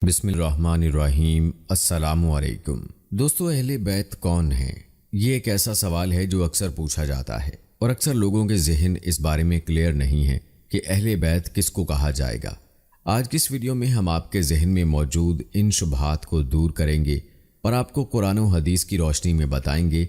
بسم الرحمن الرحیم۔ السلام علیکم دوستو، اہل بیت کون ہیں؟ یہ ایک ایسا سوال ہے جو اکثر پوچھا جاتا ہے اور اکثر لوگوں کے ذہن اس بارے میں کلیئر نہیں ہے کہ اہل بیت کس کو کہا جائے گا۔ آج کی اس ویڈیو میں ہم آپ کے ذہن میں موجود ان شبہات کو دور کریں گے اور آپ کو قرآن و حدیث کی روشنی میں بتائیں گے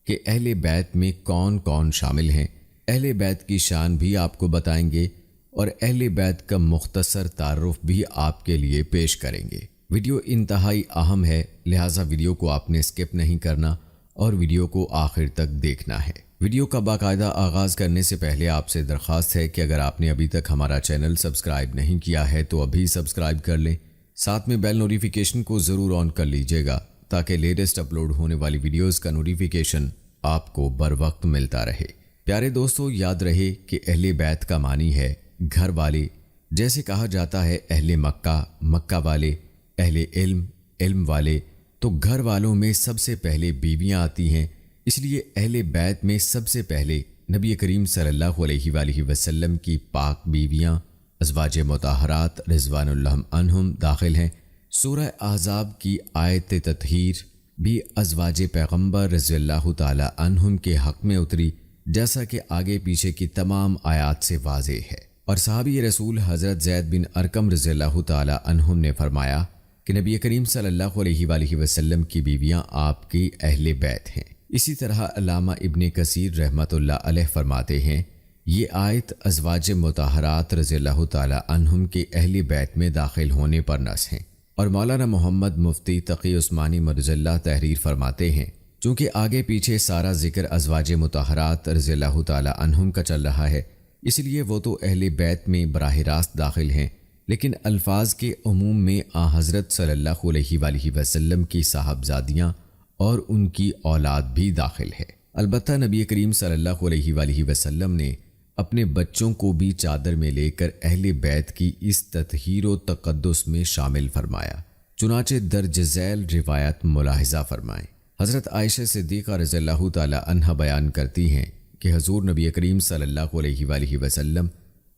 کہ اہل بیت میں کون کون شامل ہیں۔ اہل بیت کی شان بھی آپ کو بتائیں گے اور اہل بیت کا مختصر تعارف بھی آپ کے لیے پیش کریں گے۔ ویڈیو انتہائی اہم ہے، لہٰذا ویڈیو کو آپ نے اسکپ نہیں کرنا اور ویڈیو کو آخر تک دیکھنا ہے۔ ویڈیو کا باقاعدہ آغاز کرنے سے پہلے آپ سے درخواست ہے کہ اگر آپ نے ابھی تک ہمارا چینل سبسکرائب نہیں کیا ہے تو ابھی سبسکرائب کر لیں، ساتھ میں بیل نوٹیفیکیشن کو ضرور آن کر لیجئے گا تاکہ لیٹسٹ اپلوڈ ہونے والی ویڈیوز کا نوٹیفیکیشن آپ کو بر وقت ملتا رہے۔ پیارے دوستو، یاد رہے کہ اہل بیت کا معنی ہے گھر والے، جیسے کہا جاتا ہے اہل مکہ، مکہ والے، اہل علم، علم والے، تو گھر والوں میں سب سے پہلے بیویاں آتی ہیں، اس لیے اہل بیت میں سب سے پہلے نبی کریم صلی اللہ علیہ وآلہ وسلم کی پاک بیویاں ازواج مطہرات رضوان اللہ عنہم داخل ہیں۔ سورہ احزاب کی آیت تطہیر بھی ازواج پیغمبر رضی اللہ تعالی عنہم کے حق میں اتری، جیسا کہ آگے پیچھے کی تمام آیات سے واضح ہے۔ اور صحابی رسول حضرت زید بن ارقم رضی اللہ تعالی عنہم نے فرمایا کہ نبی کریم صلی اللہ علیہ وآلہ وسلم کی بیویاں آپ کی اہل بیت ہیں۔ اسی طرح علامہ ابن کثیر رحمۃ اللہ علیہ فرماتے ہیں، یہ آیت ازواج مطہرات رضی اللہ تعالی عنہم کے اہل بیت میں داخل ہونے پر نص ہیں۔ اور مولانا محمد مفتی تقی عثمانی مرضی اللہ تحریر فرماتے ہیں، چونکہ آگے پیچھے سارا ذکر ازواج مطہرات رضی اللہ تعالی عنہم کا چل رہا ہے، اس لیے وہ تو اہل بیت میں براہ راست داخل ہیں، لیکن الفاظ کے عموم میں حضرت صلی اللہ علیہ وآلہ وسلم کی صاحبزادیاں اور ان کی اولاد بھی داخل ہے۔ البتہ نبی کریم صلی اللہ علیہ وآلہ وسلم نے اپنے بچوں کو بھی چادر میں لے کر اہل بیت کی اس تطہیر و تقدس میں شامل فرمایا، چنانچہ درج ذیل روایت ملاحظہ فرمائیں۔ حضرت عائشہ صدیقہ رضی اللہ تعالی عنہا بیان کرتی ہیں کہ حضور نبی کریم صلی اللہ علیہ وآلہ وسلم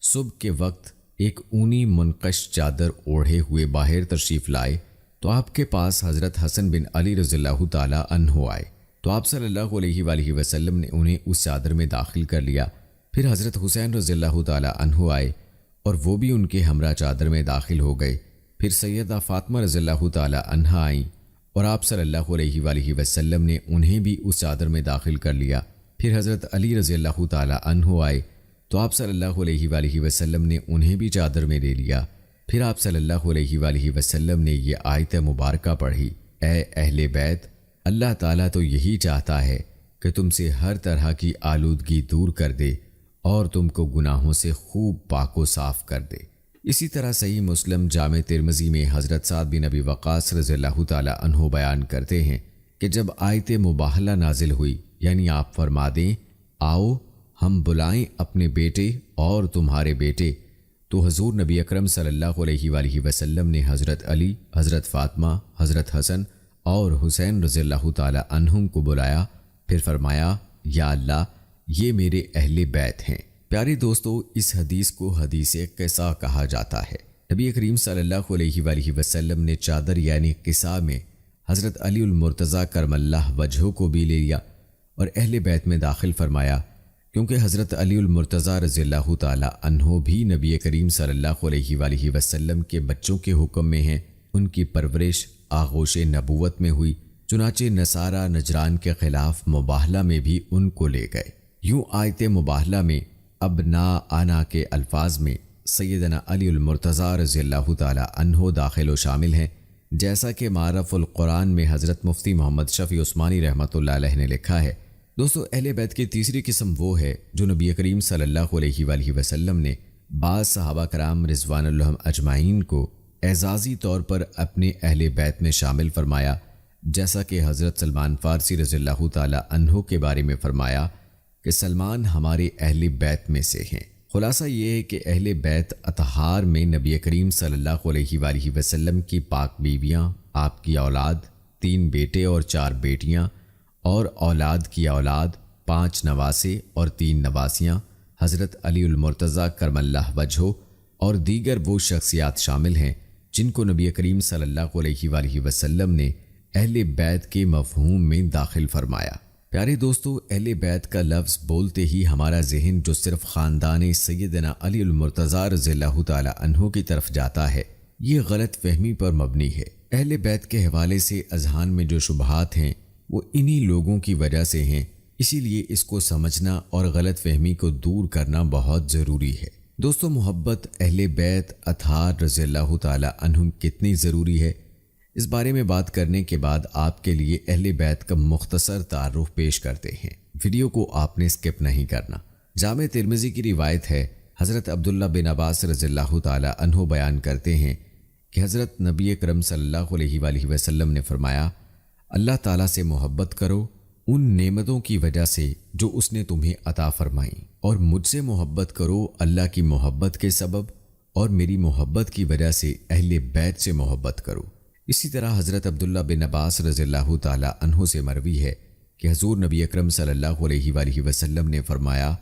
صبح کے وقت ایک اونی منقش چادر اوڑھے ہوئے باہر تشریف لائے تو آپ کے پاس حضرت حسن بن علی رضی اللہ تعالی عنہ آئے تو آپ صلی اللہ علیہ وآلہ وسلم نے انہیں اس چادر میں داخل کر لیا۔ پھر حضرت حسین رضی اللہ تعالی عنہ آئے اور وہ بھی ان کے ہمراہ چادر میں داخل ہو گئے۔ پھر سیدہ فاطمہ رضی اللہ تعالی عنہا آئیں اور آپ صلی اللہ علیہ وآلہ وسلم نے انہیں بھی اس چادر میں داخل کر لیا۔ پھر حضرت علی رضی اللہ تعالی عنہ آئے تو آپ صلی اللہ علیہ وآلہ وسلم نے انہیں بھی چادر میں لے لیا۔ پھر آپ صلی اللہ علیہ وآلہ وسلم نے یہ آیت مبارکہ پڑھی، اے اہل بیت، اللہ تعالیٰ تو یہی چاہتا ہے کہ تم سے ہر طرح کی آلودگی دور کر دے اور تم کو گناہوں سے خوب پاک و صاف کر دے۔ اسی طرح صحیح مسلم جامع ترمذی میں حضرت سعد بن ابی وقاص رضی اللہ تعالی عنہ بیان کرتے ہیں کہ جب آیت مباہلہ نازل ہوئی، یعنی آپ فرما دیں آؤ ہم بلائیں اپنے بیٹے اور تمہارے بیٹے، تو حضور نبی اکرم صلی اللہ علیہ وآلہ وسلم نے حضرت علی، حضرت فاطمہ، حضرت حسن اور حسین رضی اللہ تعالی عنہم کو بلایا، پھر فرمایا یا اللہ یہ میرے اہل بیت ہیں۔ پیارے دوستو، اس حدیث کو حدیث قصہ کہا جاتا ہے۔ نبی کریم صلی اللہ علیہ وآلہ وسلم نے چادر یعنی قصہ میں حضرت علی المرتضیٰ کرم اللہ وجہہ کو بھی لے لیا اور اہل بیت میں داخل فرمایا، کیونکہ حضرت علی المرتضیٰ رضی اللہ تعالی عنہ بھی نبی کریم صلی اللہ علیہ وآلہ وسلم کے بچوں کے حکم میں ہیں۔ ان کی پرورش آغوش نبوت میں ہوئی، چنانچہ نصارہ نجران کے خلاف مباہلہ میں بھی ان کو لے گئے۔ یوں آیت مباہلہ میں ابنا آنا کے الفاظ میں سیدنا علی المرتضیٰ رضی اللہ تعالی عنہ داخل و شامل ہیں، جیسا کہ معرف القرآن میں حضرت مفتی محمد شفیع عثمانی رحمۃ اللہ علیہ نے لکھا ہے۔ دوستو، اہل بیت کی تیسری قسم وہ ہے جو نبی کریم صلی اللہ علیہ وآلہ وسلم نے بعض صحابہ کرام رضوان اللہ اجمعین کو اعزازی طور پر اپنے اہل بیت میں شامل فرمایا، جیسا کہ حضرت سلمان فارسی رضی اللہ تعالی عنہ کے بارے میں فرمایا کہ سلمان ہمارے اہل بیت میں سے ہیں۔ خلاصہ یہ ہے کہ اہل بیت اطہار میں نبی کریم صلی اللہ علیہ وآلہ وسلم کی پاک بیویاں، آپ کی اولاد، 3 بیٹے اور 4 بیٹیاں، اور اولاد کی اولاد، 5 نواسے اور 3 نواسیاں، حضرت علی المرتضیٰ کرم اللہ وجہہ اور دیگر وہ شخصیات شامل ہیں جن کو نبی کریم صلی اللہ علیہ وآلہ وسلم نے اہل بیت کے مفہوم میں داخل فرمایا۔ پیارے دوستو، اہل بیت کا لفظ بولتے ہی ہمارا ذہن جو صرف خاندان سیدنا علی المرتضیٰ رضی اللہ تعالی عنہ کی طرف جاتا ہے، یہ غلط فہمی پر مبنی ہے۔ اہل بیت کے حوالے سے اذہان میں جو شبہات ہیں وہ انہی لوگوں کی وجہ سے ہیں، اسی لیے اس کو سمجھنا اور غلط فہمی کو دور کرنا بہت ضروری ہے۔ دوستو، محبت اہل بیت اطہار رضی اللہ تعالی عنہم کتنی ضروری ہے، اس بارے میں بات کرنے کے بعد آپ کے لیے اہل بیت کا مختصر تعارف پیش کرتے ہیں۔ ویڈیو کو آپ نے سکپ نہیں کرنا۔ جامع ترمذی کی روایت ہے، حضرت عبداللہ بن عباس رضی اللہ تعالی عنہ بیان کرتے ہیں کہ حضرت نبی اکرم صلی اللہ علیہ وآلہ وسلم نے فرمایا، اللہ تعالیٰ سے محبت کرو ان نعمتوں کی وجہ سے جو اس نے تمہیں عطا فرمائیں، اور مجھ سے محبت کرو اللہ کی محبت کے سبب، اور میری محبت کی وجہ سے اہل بیت سے محبت کرو۔ اسی طرح حضرت عبداللہ بن عباس رضی اللہ تعالی عنہ سے مروی ہے کہ حضور نبی اکرم صلی اللہ علیہ وآلہ وسلم نے فرمایا،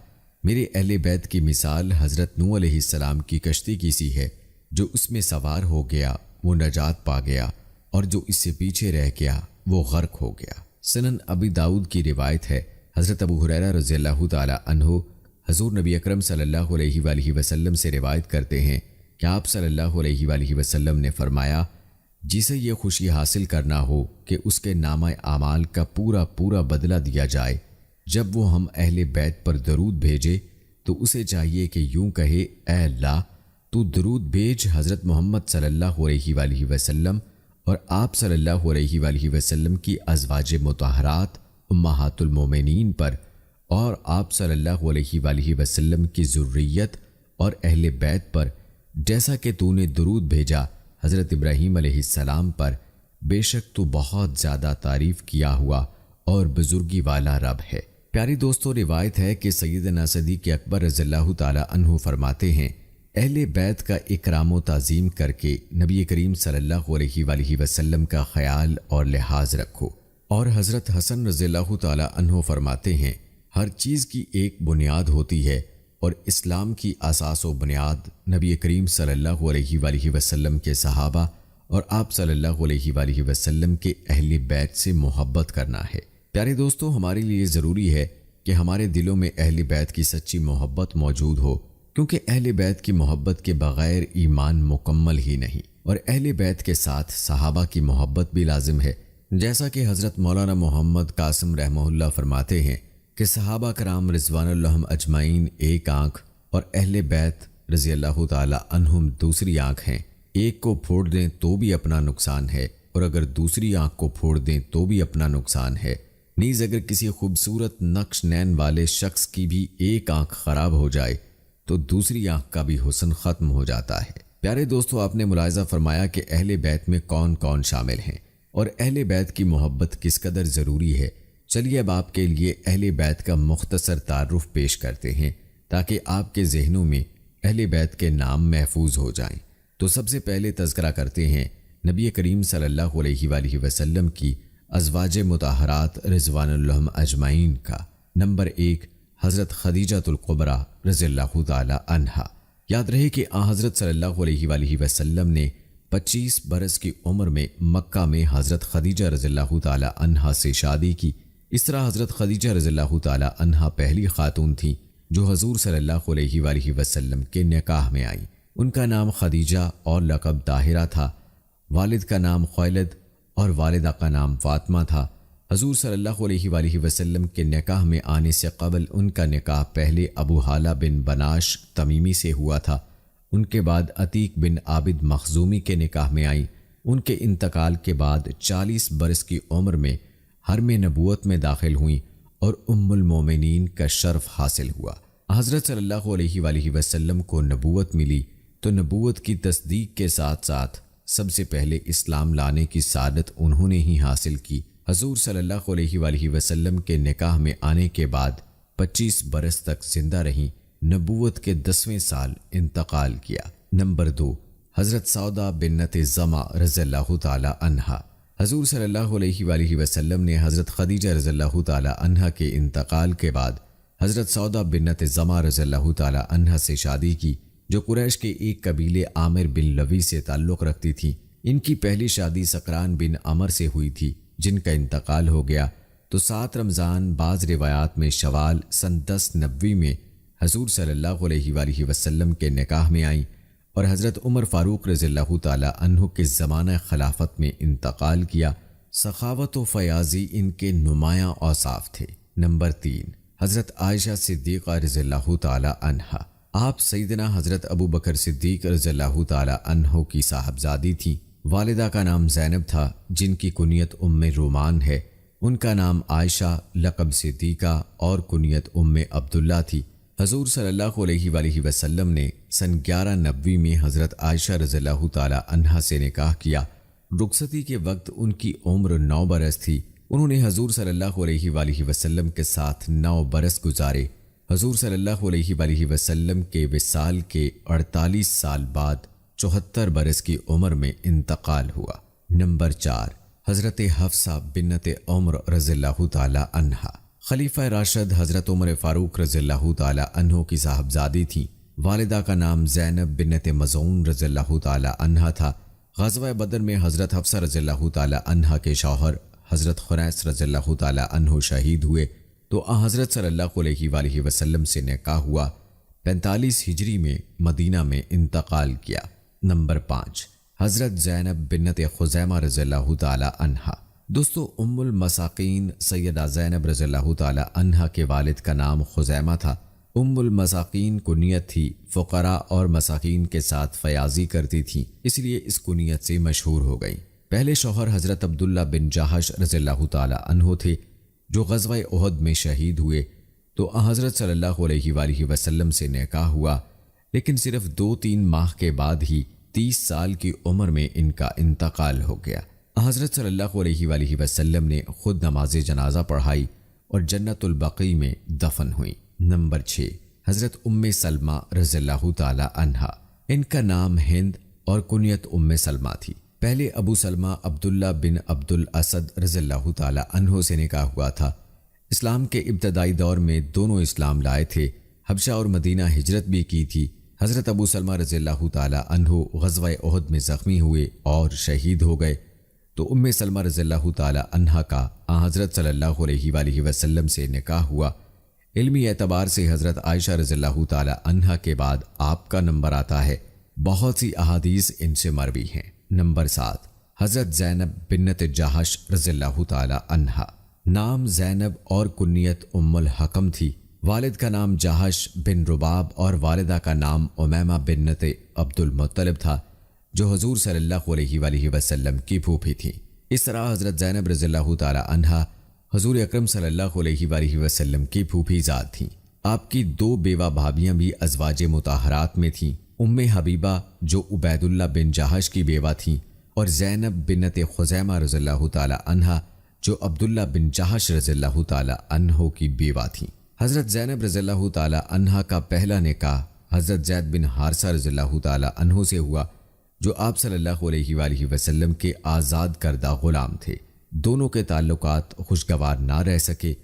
میرے اہل بیت کی مثال حضرت نوح علیہ السلام کی کشتی کی سی ہے، جو اس میں سوار ہو گیا وہ نجات پا گیا، اور جو اس سے پیچھے رہ گیا وہ غرق ہو گیا۔ سنن ابی داؤد کی روایت ہے، حضرت ابو ہریرہ رضی اللہ تعالی عنہ حضور نبی اکرم صلی اللہ علیہ وآلہ وسلم سے روایت کرتے ہیں کہ آپ صلی اللہ علیہ وآلہ وسلم نے فرمایا، جسے یہ خوشی حاصل کرنا ہو کہ اس کے نامہ اعمال کا پورا بدلہ دیا جائے، جب وہ ہم اہل بیت پر درود بھیجے تو اسے چاہیے کہ یوں کہے، اے اللہ تو درود بھیج حضرت محمد صلی اللہ علیہ وآلہ وسلم اور آپ صلی اللہ علیہ وآلہ وسلم کی ازواج مطہرات امہات المومنین پر، اور آپ صلی اللہ علیہ وآلہ وسلم کی ذریت اور اہل بیت پر، جیسا کہ تو نے درود بھیجا حضرت ابراہیم علیہ السلام پر، بے شک تو بہت زیادہ تعریف کیا ہوا اور بزرگی والا رب ہے۔ پیاری دوستو، روایت ہے کہ سیدنا صدیق اکبر رضی اللہ تعالی عنہ فرماتے ہیں، اہل بیت کا اکرام و تعظیم کر کے نبی کریم صلی اللہ علیہ وآلہ وسلم کا خیال اور لحاظ رکھو۔ اور حضرت حسن رضی اللہ تعالی عنہ فرماتے ہیں، ہر چیز کی ایک بنیاد ہوتی ہے، اور اسلام کی اساس و بنیاد نبی کریم صلی اللہ علیہ وآلہ وسلم کے صحابہ اور آپ صلی اللہ علیہ وآلہ وسلم کے اہل بیت سے محبت کرنا ہے۔ پیارے دوستو، ہمارے لیے ضروری ہے کہ ہمارے دلوں میں اہل بیت کی سچی محبت موجود ہو، کیونکہ اہل بیت کی محبت کے بغیر ایمان مکمل ہی نہیں، اور اہل بیت کے ساتھ صحابہ کی محبت بھی لازم ہے، جیسا کہ حضرت مولانا محمد قاسم رحمہ اللہ فرماتے ہیں کہ صحابہ کرام رضوان اللہ اجمعین ایک آنکھ اور اہل بیت رضی اللہ تعالی عنہم دوسری آنکھ ہیں، ایک کو پھوڑ دیں تو بھی اپنا نقصان ہے، اور اگر دوسری آنکھ کو پھوڑ دیں تو بھی اپنا نقصان ہے، نیز اگر کسی خوبصورت نقش نین والے شخص کی بھی ایک آنکھ خراب ہو جائے تو دوسری آنکھ کا بھی حسن ختم ہو جاتا ہے۔ پیارے دوستو، آپ نے ملاحظہ فرمایا کہ اہل بیت میں کون کون شامل ہیں اور اہل بیت کی محبت کس قدر ضروری ہے۔ چلیے اب آپ کے لیے اہل بیت کا مختصر تعارف پیش کرتے ہیں تاکہ آپ کے ذہنوں میں اہل بیت کے نام محفوظ ہو جائیں۔ تو سب سے پہلے تذکرہ کرتے ہیں نبی کریم صلی اللہ علیہ وآلہ وسلم کی ازواج مطہرات رضوان اللہ اجمعین کا۔ نمبر 1، حضرت خدیجہ الکبریٰ رضی اللہ تعالی عنہا۔ یاد رہے کہ حضرت صلی اللہ علیہ وآلہ وسلم نے 25 برس کی عمر میں مکہ میں حضرت خدیجہ رضی اللہ تعالی عنہا سے شادی کی۔ اس طرح حضرت خدیجہ رضی اللہ تعالی عنہا پہلی خاتون تھیں جو حضور صلی اللہ علیہ وآلہ وسلم کے نکاح میں آئیں۔ ان کا نام خدیجہ اور لقب طاہرہ تھا، والد کا نام خولد اور والدہ کا نام فاطمہ تھا۔ حضور صلی اللہ علیہ وآلہ وسلم کے نکاح میں آنے سے قبل ان کا نکاح پہلے ابو حالہ بن بناش تمیمی سے ہوا تھا، ان کے بعد عتیق بن عابد مخزومی کے نکاح میں آئیں۔ ان کے انتقال کے بعد 40 برس کی عمر میں حرم نبوت میں داخل ہوئیں اور ام المومنین کا شرف حاصل ہوا۔ حضرت صلی اللہ علیہ وآلہ وسلم کو نبوت ملی تو نبوت کی تصدیق کے ساتھ ساتھ سب سے پہلے اسلام لانے کی سعادت انہوں نے ہی حاصل کی۔ حضور صلی اللہ علیہ وآلہ وسلم کے نکاح میں آنے کے بعد 25 برس تک زندہ رہیں، نبوت کے 10ویں سال انتقال کیا۔ نمبر 2، حضرت سودا بنت زمع رضی اللہ تعالی عنہا۔ حضور صلی اللہ علیہ وآلہ وسلم نے حضرت خدیجہ رضی اللہ تعالی عنہا کے انتقال کے بعد حضرت سودا بنت زمع رضی اللہ تعالی عنہا سے شادی کی۔ جو قریش کے ایک قبیلے عامر بن لوی سے تعلق رکھتی تھی۔ ان کی پہلی شادی سقران بن عمر سے ہوئی تھی، جن کا انتقال ہو گیا تو 7 رمضان، بعض روایات میں شوال سن 10 نبوی میں حضور صلی اللہ علیہ وآلہ وسلم کے نکاح میں آئیں اور حضرت عمر فاروق رضی اللہ تعالی عنہ کے زمانہ خلافت میں انتقال کیا۔ سخاوت و فیاضی ان کے نمایاں اوصاف تھے۔ نمبر 3، حضرت عائشہ صدیقہ رضی اللہ تعالی عنہا۔ آپ سیدنا حضرت ابو بکر صدیق رضی اللہ تعالی عنہ کی صاحبزادی تھیں۔ والدہ کا نام زینب تھا، جن کی کنیت ام رومان ہے۔ ان کا نام عائشہ، لقب صدیقہ اور کنیت ام عبداللہ تھی۔ حضور صلی اللہ علیہ وآلہ وسلم نے سن 11 نبوی میں حضرت عائشہ رضی اللہ تعالی عنہا سے نکاح کیا۔ رخصتی کے وقت ان کی عمر 9 برس تھی۔ انہوں نے حضور صلی اللہ علیہ وآلہ وسلم کے ساتھ 9 برس گزارے۔ حضور صلی اللہ علیہ وآلہ وسلم کے وصال کے 48 سال بعد 74 برس کی عمر میں انتقال ہوا۔ نمبر 4، حضرت حفصہ بنت عمر رضی اللہ تعالی عنہا۔ خلیفہ راشد حضرت عمر فاروق رضی اللہ تعالی عنہ کی صاحبزادی تھیں۔ والدہ کا نام زینب بنت مظعون رضی اللہ تعالی عنہا تھا۔ غزوہ بدر میں حضرت حفصہ رضی اللہ تعالی عنہا کے شوہر حضرت خنیس رضی اللہ تعالی عنہ شہید ہوئے تو حضرت صلی اللہ علیہ وآلہ وسلم سے نکاح ہوا۔ 45 ہجری میں مدینہ میں انتقال کیا۔ نمبر 5، حضرت زینب بنت خزیمہ رضی اللہ تعالی عنہا۔ دوستو، ام المساکین سیدہ زینب رضی اللہ تعالی عنہا کے والد کا نام خزیمہ تھا۔ ام المساکین کنیت تھی۔ فقراء اور مساکین کے ساتھ فیاضی کرتی تھیں، اس لیے اس کنیت سے مشہور ہو گئی۔ پہلے شوہر حضرت عبداللہ بن جہش رضی اللہ تعالی عنہ تھے، جو غزوہ احد میں شہید ہوئے تو حضرت صلی اللہ علیہ وآلہ وسلم سے نکاح ہوا، لیکن صرف 2-3 ماہ کے بعد ہی 30 سال کی عمر میں ان کا انتقال ہو گیا۔ حضرت صلی اللہ علیہ وآلہ وسلم نے خود نماز جنازہ پڑھائی اور جنت البقیع میں دفن ہوئی۔ نمبر 6، حضرت ام سلمہ رضی اللہ تعالی عنہا۔ ان کا نام ہند اور کنیت ام سلمہ تھی۔ پہلے ابو سلمہ عبداللہ بن عبد الاسد رضی اللہ تعالی عنہ سے نکاح ہوا تھا۔ اسلام کے ابتدائی دور میں دونوں اسلام لائے تھے، حبشہ اور مدینہ ہجرت بھی کی تھی۔ حضرت ابو سلمہ رضی اللہ تعالی عنہ غزوہ احد میں زخمی ہوئے اور شہید ہو گئے تو ام سلمہ رضی اللہ تعالی عنہا کا حضرت صلی اللہ علیہ وآلہ وسلم سے نکاح ہوا۔ علمی اعتبار سے حضرت عائشہ رضی اللہ تعالی عنہا کے بعد آپ کا نمبر آتا ہے۔ بہت سی احادیث ان سے مروی ہیں۔ نمبر 7، حضرت زینب بنت جہش رضی اللہ تعالی عنہا۔ نام زینب اور کنیت ام الحکم تھی۔ والد کا نام جہش بن رباب اور والدہ کا نام امیمہ بنت عبد المطلب تھا، جو حضور صلی اللہ علیہ وآلہ وسلم کی پھوپھی تھی۔ اس طرح حضرت زینب رضی اللہ تعالی عنہا حضور اکرم صلی اللہ علیہ وآلہ وسلم کی پھوپھی ذات تھیں۔ آپ کی 2 بیوہ بھابیاں بھی ازواج مطہرات میں تھیں، ام حبیبہ جو عبید اللہ بن جہش کی بیوہ تھیں، اور زینب بنت خزیمہ رضی اللہ تعالی عنہا جو عبداللہ بن جہش رضی اللہ تعالی عنہ کی بیوہ تھیں۔ حضرت زینب رضی اللہ تعالی عنہا کا پہلا نکاح حضرت زید بن حارثہ رضی اللہ تعالی عنہ سے ہوا، جو آپ صلی اللہ علیہ وآلہ وسلم کے آزاد کردہ غلام تھے۔ دونوں کے تعلقات خوشگوار نہ رہ سکے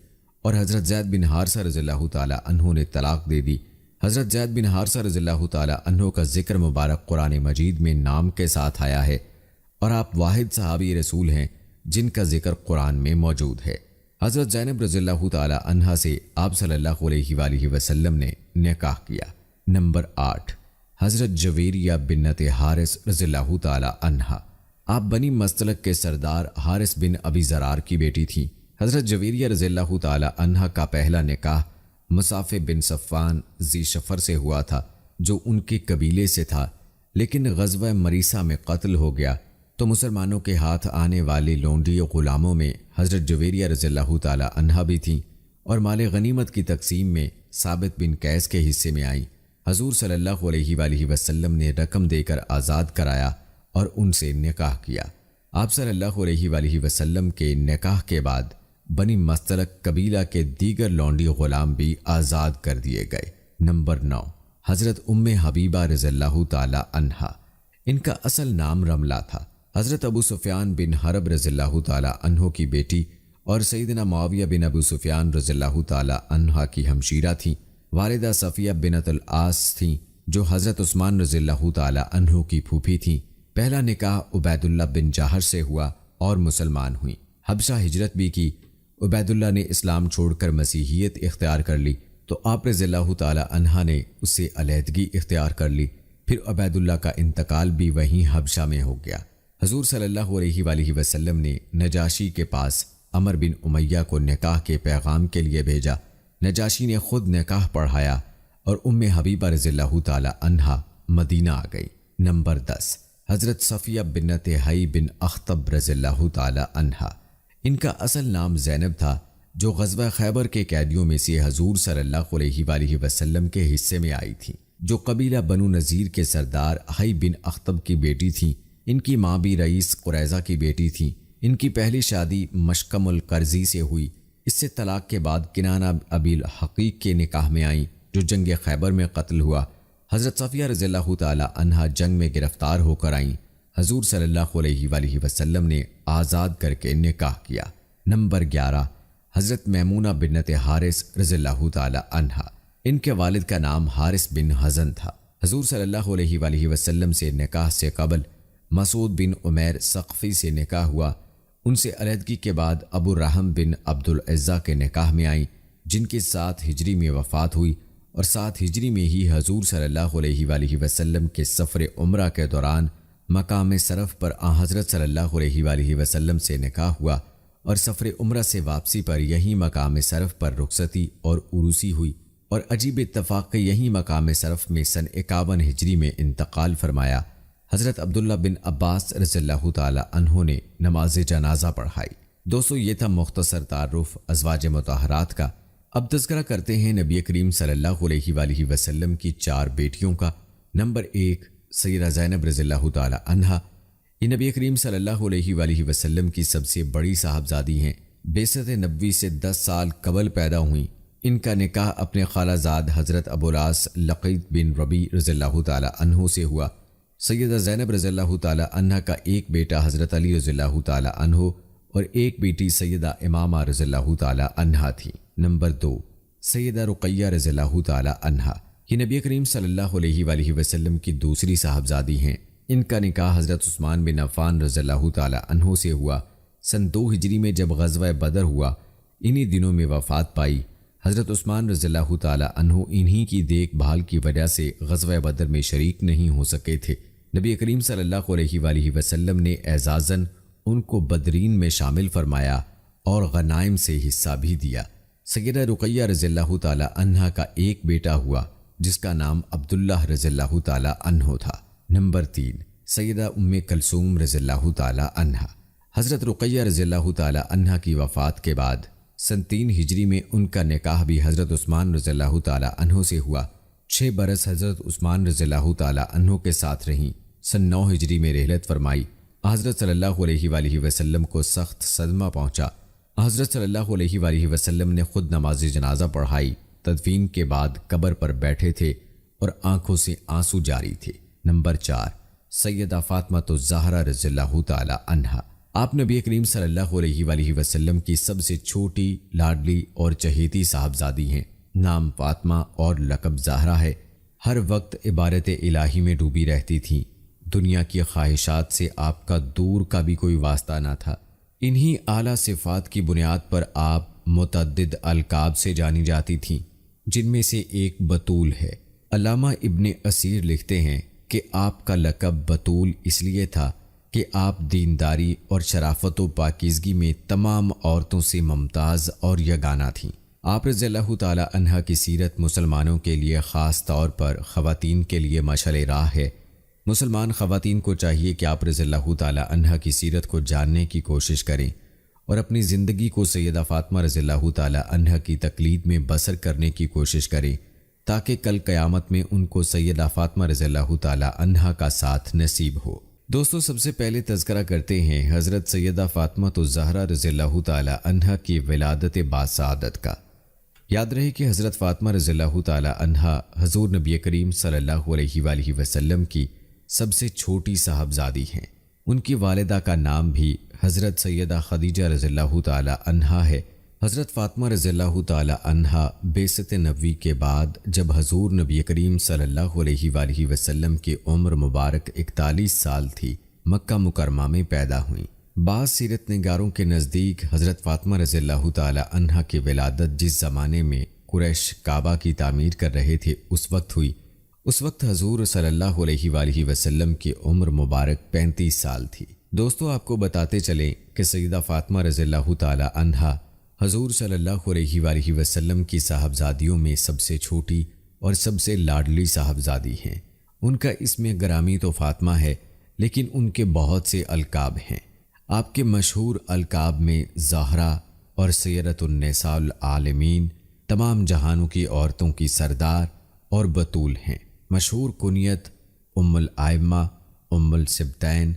اور حضرت زید بن حارثہ رضی اللہ تعالی عنہ نے طلاق دے دی۔ حضرت زید بن حارثہ رضی اللہ تعالی عنہ کا ذکر مبارک قرآن مجید میں نام کے ساتھ آیا ہے، اور آپ واحد صحابی رسول ہیں جن کا ذکر قرآن میں موجود ہے۔ حضرت زینب رضی اللہ تعالی عنہا سے آپ صلی اللہ علیہ وآلہ وسلم نے نکاح کیا۔ نمبر 8، حضرت جویریہ بنت حارث رضی اللہ تعالی عنہا۔ آپ بنی مستلق کے سردار حارث بن ابی زرار کی بیٹی تھیں۔ حضرت جویریہ رضی اللہ تعالی عنہا کا پہلا نکاح مصعب بن صفان ذی شفر سے ہوا تھا، جو ان کے قبیلے سے تھا، لیکن غزوہ مریسہ میں قتل ہو گیا تو مسلمانوں کے ہاتھ آنے والے لونڈی غلاموں میں حضرت جویریہ رضی اللہ تعالی عنہا بھی تھیں، اور مال غنیمت کی تقسیم میں ثابت بن قیس کے حصے میں آئیں۔ حضور صلی اللہ علیہ وآلہ وسلم نے رقم دے کر آزاد کرایا اور ان سے نکاح کیا۔ آپ صلی اللہ علیہ وآلہ وسلم کے نکاح کے بعد بنی مستلق قبیلہ کے دیگر لونڈی غلام بھی آزاد کر دیے گئے۔ نمبر 9، حضرت ام حبیبہ رضی اللہ تعالی عنہا۔ ان کا اصل نام رملہ تھا۔ حضرت ابو سفیان بن حرب رضی اللہ تعالی عنہ کی بیٹی اور سیدنا معاویہ بن ابو سفیان رضی اللہ تعالی عنہ کی ہمشیرہ تھیں۔ والدہ صفیہ بنت العاص تھیں۔ جو حضرت عثمان رضی اللہ تعالی عنہ کی پھوپھی تھیں۔ پہلا نکاح عبید اللہ بن جاہر سے ہوا اور مسلمان ہوئیں۔ حبشہ ہجرت بھی کی۔ عبید اللہ نے اسلام چھوڑ کر مسیحیت اختیار کر لی تو آپ رضی اللہ تعالی عنہ نے اس سے علیحدگی اختیار کر لی۔ پھر عبید اللہ کا انتقال بھی وہیں حبشہ میں ہو گیا۔ حضور صلی اللہ علیہ وآلہ وسلم نے نجاشی کے پاس عمر بن امیہ کو نکاح کے پیغام کے لیے بھیجا۔ نجاشی نے خود نکاح پڑھایا اور ام حبیبہ رضی اللہ تعالی عنہا مدینہ آ گئی۔ نمبر 10، حضرت صفیہ بنت حی بن اخطب رضی اللہ تعالی عنہا۔ ان کا اصل نام زینب تھا، جو غزوہ خیبر کے قیدیوں میں سے حضور صلی اللہ علیہ وآلہ وسلم کے حصے میں آئی تھیں، جو قبیلہ بنو نذیر کے سردار حی بن اخطب کی بیٹی تھیں۔ ان کی ماں بھی رئیس قریظہ کی بیٹی تھیں۔ ان کی پہلی شادی مشکم القرظی سے ہوئی۔ اس سے طلاق کے بعد کنانہ ابی الحقیق کے نکاح میں آئیں، جو جنگ خیبر میں قتل ہوا۔ حضرت صفیہ رضی اللہ تعالی عنہا جنگ میں گرفتار ہو کر آئیں۔ حضور صلی اللہ علیہ وآلہ وسلم نے آزاد کر کے نکاح کیا۔ نمبر 11، حضرت میمونہ بنت حارث رضی اللہ تعالی عنہا۔ ان کے والد کا نام حارث بن حزن تھا۔ حضور صلی اللہ علیہ وآلہ وسلم سے نکاح سے قبل مسعود بن عمیر ثقفی سے نکاح ہوا۔ ان سے علیحدگی کے بعد ابو الرحم بن عبد العزہ کے نکاح میں آئیں، جن کی 7 ہجری میں وفات ہوئی، اور 7 ہجری میں ہی حضور صلی اللہ علیہ وآلہ وسلم کے سفر عمرہ کے دوران مقام صرف پر حضرت صلی اللہ علیہ وآلہ وسلم سے نکاح ہوا، اور سفر عمرہ سے واپسی پر یہی مقام صرف پر رخصتی اور عروسی ہوئی، اور عجیب اتفاق یہی مقام صرف میں سن 51 ہجری میں انتقال فرمایا۔ حضرت عبداللہ بن عباس رضی اللہ تعالی عنہ نے نماز جنازہ پڑھائی۔ دوستو، یہ تھا مختصر تعارف ازواج مطہرات کا۔ اب تذکرہ کرتے ہیں نبی کریم صلی اللہ علیہ وآلہ وسلم کی 4 بیٹیوں کا۔ نمبر 1، سیدہ زینب رضی اللہ تعالی عنہا۔ یہ نبی کریم صلی اللہ علیہ وآلہ وسلم کی سب سے بڑی صاحبزادی ہیں۔ بعثت نبوی سے 10 سال قبل پیدا ہوئیں۔ ان کا نکاح اپنے خالہ زاد حضرت ابو العاص لقیط بن ربیع رضی اللہ تعالی عنہ سے ہوا۔ سیدہ زینب رضی اللہ تعالی عنہ کا ایک بیٹا حضرت علی رضی اللہ تعالی عنہ اور ایک بیٹی سیدہ امامہ رضی اللہ تعالی عنہا تھی۔ نمبر 2، سیدہ رقیہ رضی اللہ تعالی عنہا۔ یہ نبی کریم صلی اللہ علیہ وآلہ وسلم کی دوسری صاحبزادی ہیں۔ ان کا نکاح حضرت عثمان بن عفان رضی اللہ تعالی عنہ سے ہوا۔ سن 2 ہجری میں جب غزوہ بدر ہوا، انہی دنوں میں وفات پائی۔ حضرت عثمان رضی اللہ تعالی عنہ انہی کی دیکھ بھال کی وجہ سے غزوہ بدر میں شریک نہیں ہو سکے تھے۔ نبی کریم صلی اللہ علیہ وآلہ وسلم نے اعزازاً ان کو بدرین میں شامل فرمایا اور غنائم سے حصہ بھی دیا۔ سیدہ رقیہ رضی اللہ تعالی عنہا کا ایک بیٹا ہوا، جس کا نام عبداللہ رضی اللہ تعالی عنہ تھا۔ نمبر 3، سیدہ ام کلثوم رضی اللہ تعالی عنہا۔ حضرت رقیہ رضی اللہ تعالی عنہا کی وفات کے بعد سن 3 ہجری میں ان کا نکاح بھی حضرت عثمان رضی اللہ تعالی عنہ سے ہوا۔ 6 برس حضرت عثمان رضی اللہ تعالی عنہ کے ساتھ رہیں۔ سن 9 ہجری میں رحلت فرمائی۔ حضرت صلی اللہ علیہ وآلہ وسلم کو سخت صدمہ پہنچا۔ حضرت صلی اللہ علیہ وآلہ وسلم نے خود نماز جنازہ پڑھائی۔ تدفین کے بعد قبر پر بیٹھے تھے اور آنکھوں سے آنسو جاری تھے۔ نمبر 4، سیدہ فاطمہ الزہرا رضی اللہ تعالی عنہا۔ آپ نبی کریم صلی اللہ علیہ وآلہ وسلم کی سب سے چھوٹی، لاڈلی اور چہیتی صاحبزادی ہیں۔ نام فاطمہ اور لقب زہرا ہے۔ ہر وقت عبادت الہی میں ڈوبی رہتی تھیں۔ دنیا کی خواہشات سے آپ کا دور کا بھی کوئی واسطہ نہ تھا۔ انہی اعلیٰ صفات کی بنیاد پر آپ متعدد القاب سے جانی جاتی تھیں، جن میں سے ایک بطول ہے۔ علامہ ابن اسیر لکھتے ہیں کہ آپ کا لقب بطول اس لیے تھا کہ آپ دینداری اور شرافت و پاکیزگی میں تمام عورتوں سے ممتاز اور یگانہ تھیں۔ آپ رضی اللہ تعالی عنہ کی سیرت مسلمانوں کے لیے خاص طور پر خواتین کے لیے مشعل راہ ہے۔ مسلمان خواتین کو چاہیے کہ آپ رضی اللہ تعالی عنہ کی سیرت کو جاننے کی کوشش کریں اور اپنی زندگی کو سیدہ فاطمہ رضی اللہ تعالی عنہ کی تقلید میں بسر کرنے کی کوشش کریں، تاکہ کل قیامت میں ان کو سیدہ فاطمہ رضی اللہ تعالی عنہ کا ساتھ نصیب ہو۔ دوستو، سب سے پہلے تذکرہ کرتے ہیں حضرت سیدہ فاطمہ الزہرا رضی اللہ تعالی عنہ کی ولادت باسعادت کا۔ یاد رہے کہ حضرت فاطمہ رضی اللہ تعالی عنہ حضور نبی کریم صلی اللہ علیہ وآلہ وسلم کی سب سے چھوٹی صاحبزادی ہیں۔ ان کی والدہ کا نام بھی حضرت سیدہ خدیجہ رضی اللہ تعالی عنہا ہے۔ حضرت فاطمہ رضی اللہ تعالی عنہا بعثت نبوی کے بعد جب حضور نبی کریم صلی اللہ علیہ وآلہ وسلم کی عمر مبارک 41 سال تھی، مکہ مکرمہ میں پیدا ہوئیں۔ بعض سیرت نگاروں کے نزدیک حضرت فاطمہ رضی اللہ تعالی عنہا کی ولادت جس زمانے میں قریش کعبہ کی تعمیر کر رہے تھے اس وقت ہوئی۔ اس وقت حضور صلی اللہ علیہ وآلہ وسلم کی عمر مبارک 35 سال تھی۔ دوستو، آپ کو بتاتے چلیں کہ سیدہ فاطمہ رضی اللہ تعالی عنہا حضور صلی اللہ علیہ وآلہ وسلم کی صاحبزادیوں میں سب سے چھوٹی اور سب سے لاڈلی صاحبزادی ہیں۔ ان کا اسم گرامی تو فاطمہ ہے، لیکن ان کے بہت سے القاب ہیں۔ آپ کے مشہور القاب میں زہرا اور سیدۃ النساء العالمین، تمام جہانوں کی عورتوں کی سردار، اور بطول ہیں۔ مشہور کنیت ام الائمہ، ام السبتین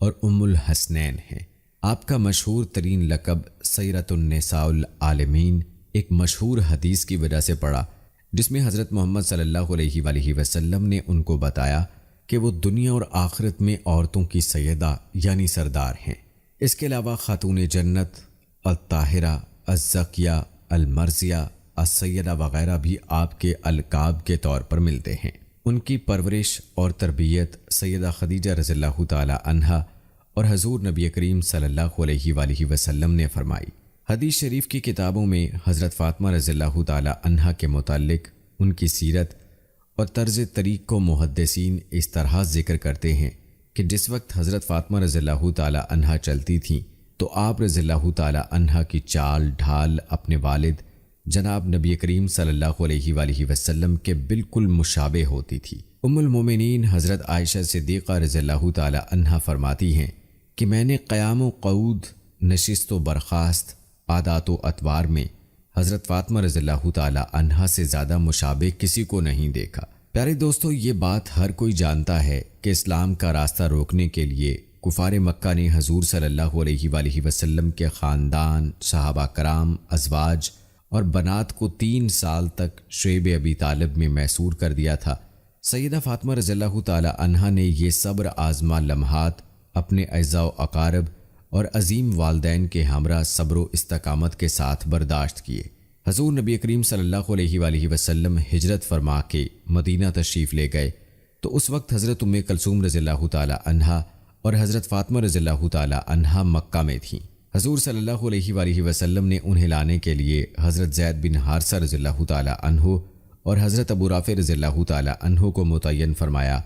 اور ام الحسنین ہیں۔ آپ کا مشہور ترین لقب سیدۃ النساء العالمین ایک مشہور حدیث کی وجہ سے پڑا، جس میں حضرت محمد صلی اللہ علیہ وآلہ وسلم نے ان کو بتایا کہ وہ دنیا اور آخرت میں عورتوں کی سیدہ یعنی سردار ہیں۔ اس کے علاوہ خاتون جنت، الطاہرہ، الزکیہ، المرضیہ، السیدہ وغیرہ بھی آپ کے القاب کے طور پر ملتے ہیں۔ ان کی پرورش اور تربیت سیدہ خدیجہ رضی اللہ تعالی عنہا اور حضور نبی کریم صلی اللہ علیہ وآلہ وسلم نے فرمائی۔ حدیث شریف کی کتابوں میں حضرت فاطمہ رضی اللہ تعالی عنہا کے متعلق ان کی سیرت اور طرز طریق کو محدثین اس طرح ذکر کرتے ہیں کہ جس وقت حضرت فاطمہ رضی اللہ تعالی عنہا چلتی تھیں تو آپ رضی اللہ تعالی عنہا کی چال ڈھال اپنے والد جناب نبی کریم صلی اللہ علیہ وآلہ وسلم کے بالکل مشابہ ہوتی تھی۔ ام المومنین حضرت عائشہ صدیقہ رضی اللہ تعالی عنہا فرماتی ہیں کہ میں نے قیام و قعود، نشست و برخاست، عادات و اطوار میں حضرت فاطمہ رضی اللہ تعالی عنہا سے زیادہ مشابہ کسی کو نہیں دیکھا۔ پیارے دوستو، یہ بات ہر کوئی جانتا ہے کہ اسلام کا راستہ روکنے کے لیے کفار مکہ نے حضور صلی اللہ علیہ وآلہ وسلم کے خاندان، صحابہ کرام، ازواج اور بنات کو 3 سال تک شعیب ابی طالب میں محصور کر دیا تھا۔ سیدہ فاطمہ رضی اللہ تعالی عنہا نے یہ صبر آزما لمحات اپنے اعزاء و اقارب اور عظیم والدین کے ہمراہ صبر و استقامت کے ساتھ برداشت کیے۔ حضور نبی کریم صلی اللہ علیہ وآلہ وسلم ہجرت فرما کے مدینہ تشریف لے گئے تو اس وقت حضرت ام کلثوم رضی اللہ تعالی عنہا اور حضرت فاطمہ رضی اللہ تعالی عنہا مکہ میں تھیں۔ حضور صلی اللہ علیہ وآلہ وسلم نے انہیں لانے کے لیے حضرت زید بن حارثہ رضی اللہ تعالی عنہ اور حضرت ابو رافع رضی اللہ تعالی عنہ کو متعین فرمایا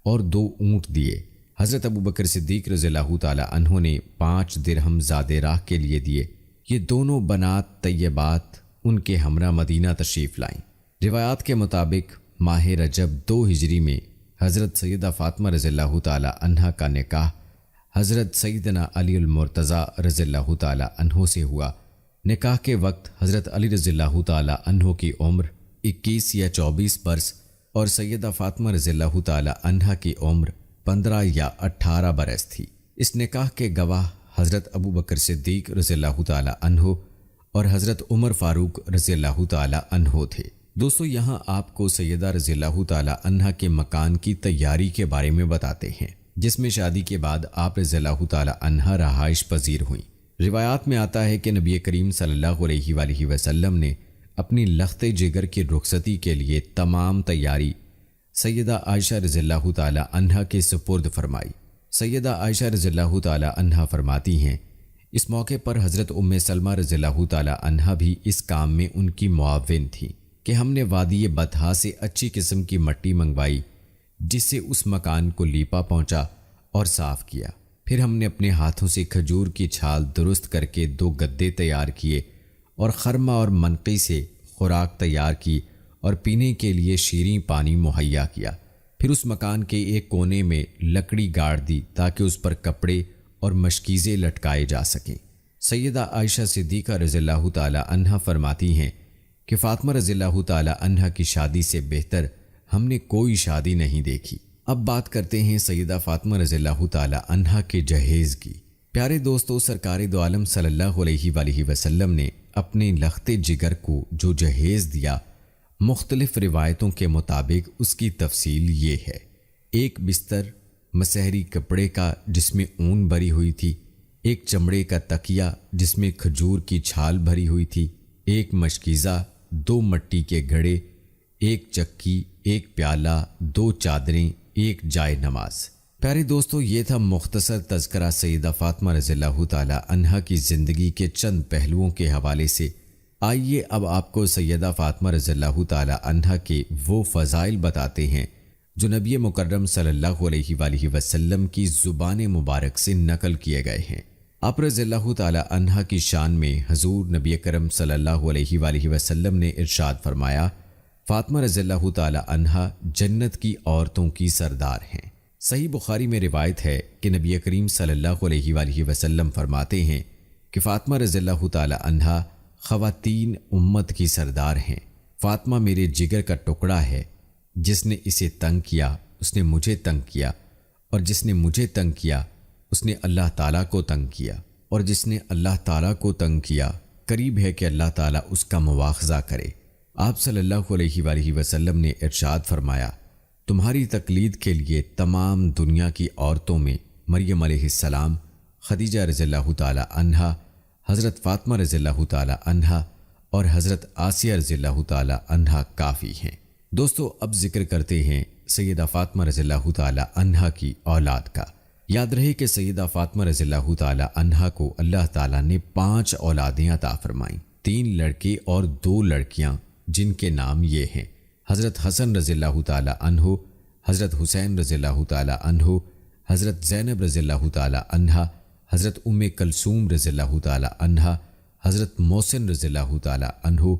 اور 2 اونٹ دیے۔ حضرت ابو بکر صدیق رضی اللہ تعالی عنہ نے 5 درہم زاد راہ کے لیے دیے۔ یہ دونوں بنات طیبات ان کے ہمراہ مدینہ تشریف لائیں۔ روایات کے مطابق ماہ رجب 2 ہجری میں حضرت سیدہ فاطمہ رضی اللہ تعالی عنہا کا نکاح حضرت سیدنا علی المرتضیٰ رضی اللہ تعالی عنہ سے ہوا۔ نکاح کے وقت حضرت علی رضی اللہ تعالی عنہ کی عمر 21 یا 24 برس اور سیدہ فاطمہ رضی اللہ تعالی عنہا کی عمر 15 یا 18 برس تھی۔ اس نکاح کے گواہ حضرت ابو بکر صدیق رضی اللہ تعالی عنہ اور حضرت عمر فاروق رضی اللہ تعالی عنہ تھے۔ دوستو، یہاں آپ کو سیدہ رضی اللہ تعالی عنہا کے مکان کی تیاری کے بارے میں بتاتے ہیں، جس میں شادی کے بعد آپ رضی اللہ تعالی عنہا رہائش پذیر ہوئیں۔ روایات میں آتا ہے کہ نبی کریم صلی اللہ علیہ وآلہ وسلم نے اپنی لخت جگر کی رخصتی کے لیے تمام تیاری سیدہ عائشہ رضی اللہ تعالی عنہا کے سپرد فرمائی۔ سیدہ عائشہ رضی اللہ تعالی عنہا فرماتی ہیں، اس موقع پر حضرت ام سلمہ رضی اللہ تعالی عنہا بھی اس کام میں ان کی معاون تھی کہ ہم نے وادی بطحا سے اچھی قسم کی مٹی منگوائی، جس سے اس مکان کو لیپا پہنچا اور صاف کیا۔ پھر ہم نے اپنے ہاتھوں سے کھجور کی چھال درست کر کے 2 گدے تیار کیے اور خرمہ اور منقی سے خوراک تیار کی اور پینے کے لیے شیریں پانی مہیا کیا۔ پھر اس مکان کے ایک کونے میں لکڑی گاڑ دی تاکہ اس پر کپڑے اور مشکیزیں لٹکائے جا سکیں۔ سیدہ عائشہ صدیقہ رضی اللہ تعالی عنہا فرماتی ہیں کہ فاطمہ رضی اللہ تعالی عنہا کی شادی سے بہتر ہم نے کوئی شادی نہیں دیکھی۔ اب بات کرتے ہیں سیدہ فاطمہ رضی اللہ تعالی عنہا کے جہیز کی۔ پیارے دوستو، سرکار دو عالم صلی اللہ علیہ وآلہ وسلم نے اپنے لخت جگر کو جو جہیز دیا، مختلف روایتوں کے مطابق اس کی تفصیل یہ ہے: 1 بستر مسحری کپڑے کا جس میں اون بری ہوئی تھی، ایک چمڑے کا تکیا جس میں کھجور کی چھال بھری ہوئی تھی، ایک مشکیزہ، 2 مٹی کے گھڑے، ایک چکی، ایک پیالہ، 2 چادریں، ایک جائے نماز۔ پیارے دوستو، یہ تھا مختصر تذکرہ سیدہ فاطمہ رضی اللہ تعالی عنہا کی زندگی کے چند پہلوؤں کے حوالے سے۔ آئیے اب آپ کو سیدہ فاطمہ رضی اللہ تعالی عنہا کے وہ فضائل بتاتے ہیں جو نبی مکرم صلی اللہ علیہ وآلہ وسلم کی زبان مبارک سے نقل کیے گئے ہیں۔ آپ رضی اللہ تعالی عنہا کی شان میں حضور نبی کرم صلی اللہ علیہ وآلہ وسلم نے ارشاد فرمایا، فاطمہ رضی اللہ تعالی عنہا جنت کی عورتوں کی سردار ہیں۔ صحیح بخاری میں روایت ہے کہ نبی کریم صلی اللہ علیہ وآلہ وسلم فرماتے ہیں کہ فاطمہ رضی اللہ تعالی عنہا خواتین امت کی سردار ہیں۔ فاطمہ میرے جگر کا ٹکڑا ہے، جس نے اسے تنگ کیا اس نے مجھے تنگ کیا، اور جس نے مجھے تنگ کیا اس نے اللہ تعالیٰ کو تنگ کیا، اور جس نے اللہ تعالیٰ کو تنگ کیا قریب ہے کہ اللہ تعالیٰ اس کا مواخذہ کرے۔ آپ صلی اللہ علیہ وآلہ وسلم نے ارشاد فرمایا، تمہاری تقلید کے لیے تمام دنیا کی عورتوں میں مریم علیہ السلام، خدیجہ رضی اللہ تعالی عنہا، حضرت فاطمہ رضی اللہ تعالی عنہا اور حضرت آسیہ رضی اللہ تعالی عنہا کافی ہیں۔ دوستو، اب ذکر کرتے ہیں سیدہ فاطمہ رضی اللہ تعالی عنہا کی اولاد کا۔ یاد رہے کہ سیدہ فاطمہ رضی اللہ تعالی عنہا کو اللہ تعالیٰ نے 5 اولادیں عطا فرمائیں، 3 لڑکے اور 2 لڑکیاں، جن کے نام یہ ہیں: حضرت حسن رضی اللہ تعالی عنہ، حضرت حسین رضی اللہ تعالی عنہ، حضرت زینب رضی اللہ تعالی عنہا، حضرت کلثوم رضی اللہ تعالی عنہا، حضرت محسن رضی اللہ تعالی عنہ۔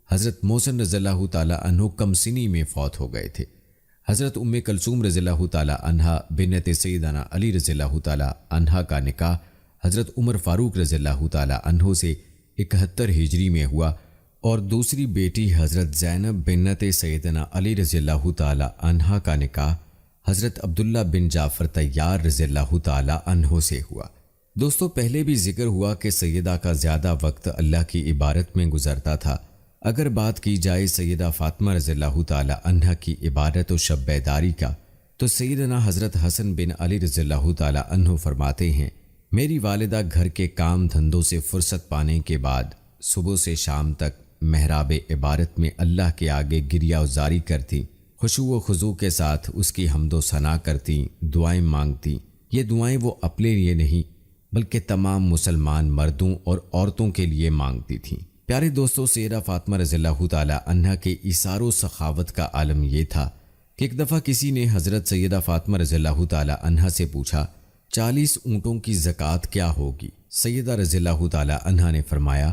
حضرت محسن رضی اللہ تعالی عنہ کم سنی میں فوت ہو گئے تھے۔ حضرت کلثوم رضی اللہ تعالی عنہا بنت سیدنا علی رضی اللہ تعالی عنہا کا نکاح حضرت عمر فاروق رضی اللہ تعالی عنہ سے 71 ہجری میں ہوا، اور دوسری بیٹی حضرت زینب بنت سیدنا علی رضی اللہ تعالی عنہا کا نکاح حضرت عبداللہ بن جعفر طیار رضی اللہ تعالی عنہ سے ہوا۔ دوستو، پہلے بھی ذکر ہوا کہ سیدہ کا زیادہ وقت اللہ کی عبادت میں گزرتا تھا۔ اگر بات کی جائے سیدہ فاطمہ رضی اللہ تعالی عنہا کی عبادت و شب بیداری کا، تو سیدنا حضرت حسن بن علی رضی اللہ تعالی عنہ فرماتے ہیں، میری والدہ گھر کے کام دھندوں سے فرصت پانے کے بعد صبح سے شام تک محراب عبادت میں اللہ کے آگے گریہ وزاری کرتی، خشوع و خضوع کے ساتھ اس کی حمد و ثنا کرتی، دعائیں مانگتی۔ یہ دعائیں وہ اپنے لیے نہیں بلکہ تمام مسلمان مردوں اور عورتوں کے لیے مانگتی تھیں۔ پیارے دوستو، سیدہ فاطمہ رضی اللہ تعالی عنہا کے ایثار و سخاوت کا عالم یہ تھا کہ ایک دفعہ کسی نے حضرت سیدہ فاطمہ رضی اللہ تعالی عنہا سے پوچھا، 40 اونٹوں کی زکوٰۃ کیا ہوگی؟ سیدہ رضی اللہ تعالی عنہا نے فرمایا،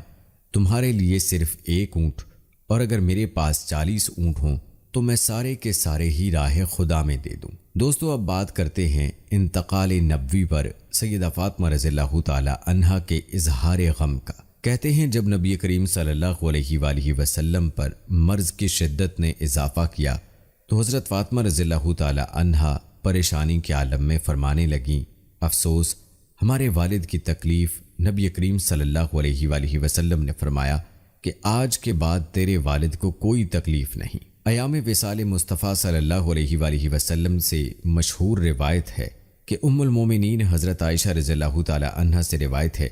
تمہارے لیے صرف 1 اونٹ، اور اگر میرے پاس 40 اونٹ ہوں تو میں سارے کے سارے ہی راہ خدا میں دے دوں۔ دوستو، اب بات کرتے ہیں انتقال نبوی پر سیدہ فاطمہ رضی اللہ تعالی عنہا کے اظہار غم کا۔ کہتے ہیں جب نبی کریم صلی اللہ علیہ وآلہ وسلم پر مرض کی شدت نے اضافہ کیا تو حضرت فاطمہ رضی اللہ تعالی عنہا پریشانی کے عالم میں فرمانے لگیں، افسوس، ہمارے والد کی تکلیف۔ نبی کریم صلی اللہ علیہ وآلہ وسلم نے فرمایا کہ آج کے بعد تیرے والد کو کوئی تکلیف نہیں۔ ایام وصال مصطفیٰ صلی اللہ علیہ وآلہ وسلم سے مشہور روایت ہے کہ ام المومنین حضرت عائشہ رضی اللہ تعالی عنہا سے روایت ہے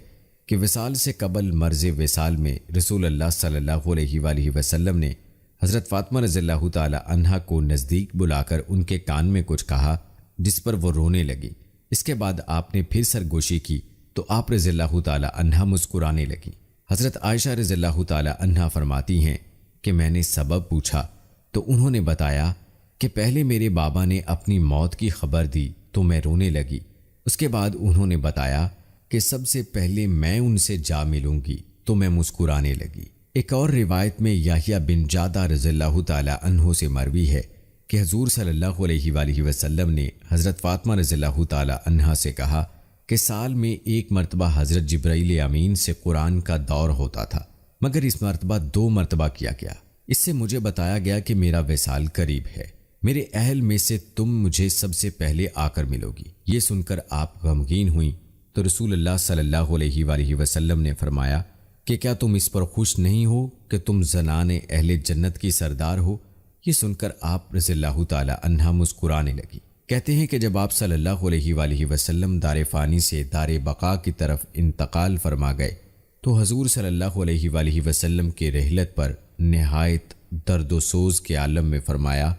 کہ وصال سے قبل مرض وصال میں رسول اللہ صلی اللہ علیہ وآلہ وسلم نے حضرت فاطمہ رضی اللہ تعالی عنہا کو نزدیک بلا کر ان کے کان میں کچھ کہا، جس پر وہ رونے لگی۔ اس کے بعد آپ نے پھر سرگوشی کی تو آپ رضی اللہ تعالی عنہا مسکرانے لگیں۔ حضرت عائشہ رضی اللہ تعالی عنہا فرماتی ہیں کہ میں نے سبب پوچھا تو انہوں نے بتایا کہ پہلے میرے بابا نے اپنی موت کی خبر دی تو میں رونے لگی، اس کے بعد انہوں نے بتایا کہ سب سے پہلے میں ان سے جا ملوں گی تو میں مسکرانے لگی۔ ایک اور روایت میں یحییٰ بن جادہ رضی اللہ تعالی عنہ سے مروی ہے کہ حضور صلی اللہ علیہ وآلہ وسلم نے حضرت فاطمہ رضی اللہ تعالی عنہا سے کہا کہ سال میں 1 مرتبہ حضرت جبرائیل امین سے قرآن کا دور ہوتا تھا، مگر اس مرتبہ 2 مرتبہ کیا گیا۔ اس سے مجھے بتایا گیا کہ میرا وصال قریب ہے، میرے اہل میں سے تم مجھے سب سے پہلے آ کر ملو گی۔ یہ سن کر آپ غمگین ہوئیں تو رسول اللہ صلی اللہ علیہ وآلہ وسلم نے فرمایا کہ کیا تم اس پر خوش نہیں ہو کہ تم زنان اہل جنت کی سردار ہو؟ یہ سن کر آپ رضی اللہ تعالی عنہا مسکرانے لگی۔ کہتے ہیں کہ جب آپ صلی اللہ علیہ وآلہ وسلم دار فانی سے دار بقا کی طرف انتقال فرما گئے تو حضور صلی اللہ علیہ وآلہ وسلم کی رحلت پر نہایت درد و سوز کے عالم میں فرمایا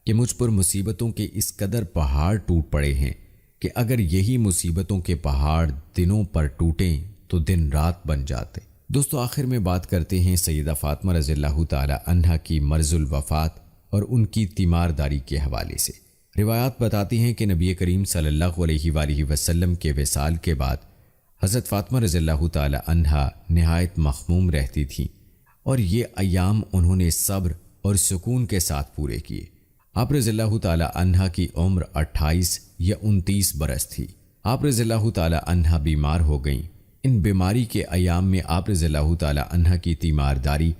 کہ مجھ پر مصیبتوں کے اس قدر پہاڑ ٹوٹ پڑے ہیں کہ اگر یہی مصیبتوں کے پہاڑ دنوں پر ٹوٹیں تو دن رات بن جاتے۔ دوستو آخر میں بات کرتے ہیں سیدہ فاطمہ رضی اللہ تعالی عنہا کی مرض الوفات اور ان کی تیمارداری کے حوالے سے۔ روایات بتاتی ہیں کہ نبی کریم صلی اللہ علیہ وآلہ وسلم کے وصال کے بعد حضرت فاطمہ رضی اللہ تعالی عنہا نہایت مخموم رہتی تھیں اور یہ ایام انہوں نے صبر اور سکون کے ساتھ پورے کیے۔ آپ رضی اللہ تعالی عنہا کی عمر 28 یا 29 برس تھی۔ آپ رضی اللہ تعالی عنہا بیمار ہو گئیں۔ ان بیماری کے ایام میں آپ رضی اللہ تعالی عنہا کی تیمارداری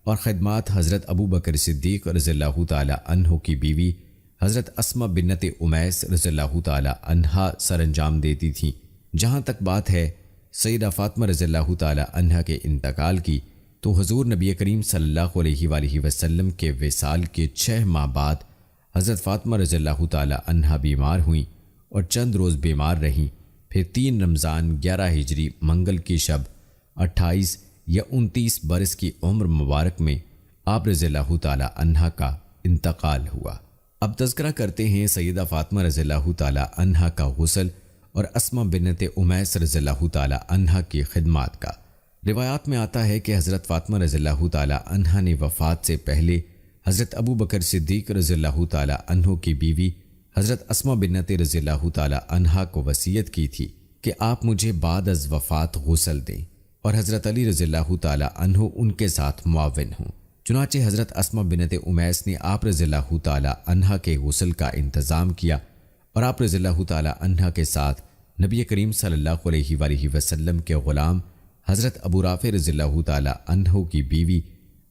اور خدمات حضرت ابو بکر صدیق رضی اللہ تعالی عنہ کی بیوی حضرت اسماء بنت امیس رضی اللہ تعالی عنہا سر انجام دیتی تھیں۔ جہاں تک بات ہے سیدہ فاطمہ رضی اللہ تعالی عنہا کے انتقال کی تو حضور نبی کریم صلی اللہ علیہ وآلہ وسلم کے وصال کے 6 ماہ بعد حضرت فاطمہ رضی اللہ تعالی عنہا بیمار ہوئیں اور چند روز بیمار رہیں۔ پھر 3 رمضان 11 ہجری منگل کی شب 28 یا 29 برس کی عمر مبارک میں آپ رضی اللہ تعالی عنہا کا انتقال ہوا۔ اب تذکرہ کرتے ہیں سیدہ فاطمہ رضی اللہ تعالی عنہا کا غسل اور اسماء بنت امیس رضی اللہ تعالی عنہا کی خدمات کا۔ روایات میں آتا ہے کہ حضرت فاطمہ رضی اللہ تعالی عنہا نے وفات سے پہلے حضرت ابو بکر صدیق رضی اللہ تعالی عنہ کی بیوی حضرت اسماء بنت رضی اللہ تعالی عنہا کو وصیت کی تھی کہ آپ مجھے بعد از وفات غسل دیں اور حضرت علی رضی اللہ تعالی عنہ ان کے ساتھ معاون ہوں۔ چنانچہ حضرت اسماء بنت امیس نے آپ رضی اللہ تعالی عنہا کے غسل کا انتظام کیا اور آپ رضی اللہ تعالی عنہا کے ساتھ نبی کریم صلی اللہ علیہ وآلہ وسلم کے غلام حضرت ابو رافع رضی اللہ تعالی عنہ کی بیوی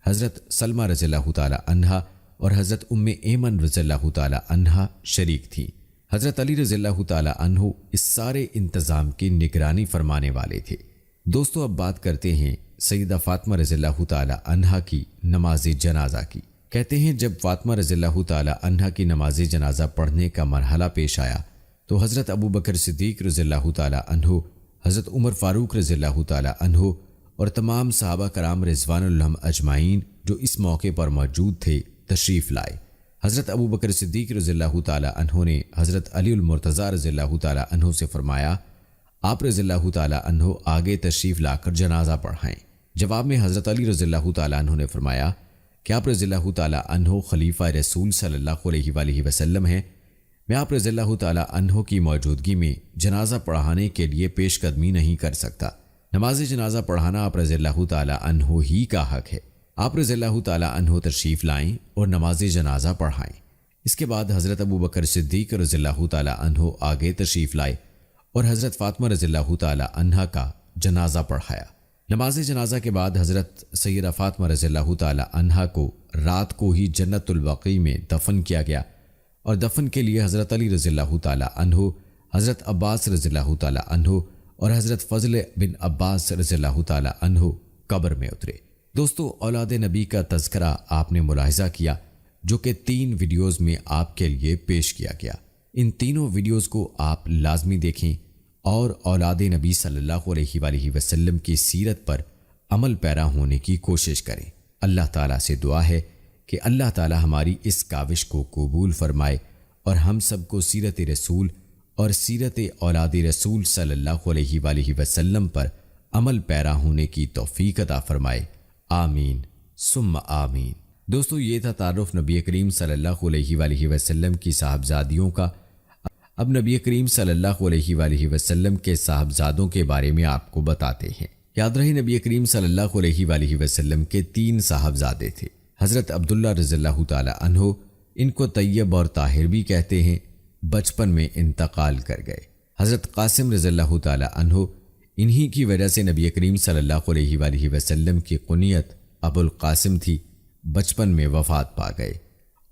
حضرت سلمہ رضی اللہ تعالی عنہا اور حضرت ام ایمن رضی اللہ تعالی عنہا شریک تھیں۔ حضرت علی رضی اللہ تعالی عنہ اس سارے انتظام کی نگرانی فرمانے والے تھے۔ دوستو اب بات کرتے ہیں سیدہ فاطمہ رضی اللہ تعالی عنہا کی نماز جنازہ کی۔ کہتے ہیں جب فاطمہ رضی اللہ تعالی عنہا کی نماز جنازہ پڑھنے کا مرحلہ پیش آیا تو حضرت ابو بکر صدیق رضی اللہ تعالی عنہ، حضرت عمر فاروق رضی اللہ تعالی عنہ اور تمام صحابہ کرام رضوان اللہ اجمعین جو اس موقع پر موجود تھے تشریف لائے۔ حضرت ابو بکر صدیق رضی اللہ تعالی عنہ نے حضرت علی المرتضیٰ رضی اللہ تعالی عنہ سے فرمایا آپ رضی اللہ تعالی عنہ آگے تشریف لا کر جنازہ پڑھائیں۔ جواب میں حضرت علی رضی اللہ تعالی عنہ نے فرمایا کہ آپ رضی اللہ تعالی عنہ خلیفہ رسول صلی اللہ علیہ وآلہ وسلم ہیں، میں آپ رضی اللہ تعالی عنہ کی موجودگی میں جنازہ پڑھانے کے لیے پیش قدمی نہیں کر سکتا۔ نماز جنازہ پڑھانا آپ رضی اللہ تعالی عنہ ہی کا حق ہے۔ آپ رضی اللہ تعالی عنہ تشریف لائیں اور نماز جنازہ پڑھائیں۔ اس کے بعد حضرت ابو بکر صدیق رضی اللہ تعالی عنہ آگے تشریف لائے اور حضرت فاطمہ رضی اللہ تعالی عنہا کا جنازہ پڑھایا۔ نماز جنازہ کے بعد حضرت سیدہ فاطمہ رضی اللہ تعالی عنہا کو رات کو ہی جنت البقیع میں دفن کیا گیا اور دفن کے لیے حضرت علی رضی اللہ تعالی عنہ، حضرت عباس رضی اللہ تعالی عنہ اور حضرت فضل بن عباس رضی اللہ تعالی عنہ قبر میں اترے۔ دوستو اولاد نبی کا تذکرہ آپ نے ملاحظہ کیا جو کہ 3 ویڈیوز میں آپ کے لیے پیش کیا گیا۔ ان تینوں ویڈیوز کو آپ لازمی دیکھیں اور اولاد نبی صلی اللہ علیہ وآلہ وسلم کی سیرت پر عمل پیرا ہونے کی کوشش کریں۔ اللہ تعالیٰ سے دعا ہے کہ اللہ تعالیٰ ہماری اس کاوش کو قبول فرمائے اور ہم سب کو سیرت رسول اور سیرت اولاد رسول صلی اللہ علیہ وآلہ وسلم پر عمل پیرا ہونے کی توفیق عطا فرمائے، آمین ثم آمین۔ دوستو یہ تھا تعارف نبی کریم صلی اللہ علیہ وآلہ وسلم کی صاحبزادیوں کا۔ اب نبی کریم صلی اللہ علیہ وآلہ وسلم کے صاحبزادوں کے بارے میں آپ کو بتاتے ہیں۔ یاد رہے نبی کریم صلی اللہ علیہ وآلہ وسلم کے 3 صاحبزادے تھے۔ حضرت عبداللہ رضی اللہ تعالی عنہ، ان کو طیب اور طاہر بھی کہتے ہیں، بچپن میں انتقال کر گئے۔ حضرت قاسم رضی اللہ تعالی عنہ، انہی کی وجہ سے نبی کریم صلی اللہ علیہ وآلہ وسلم کی کنیت ابو القاسم تھی، بچپن میں وفات پا گئے۔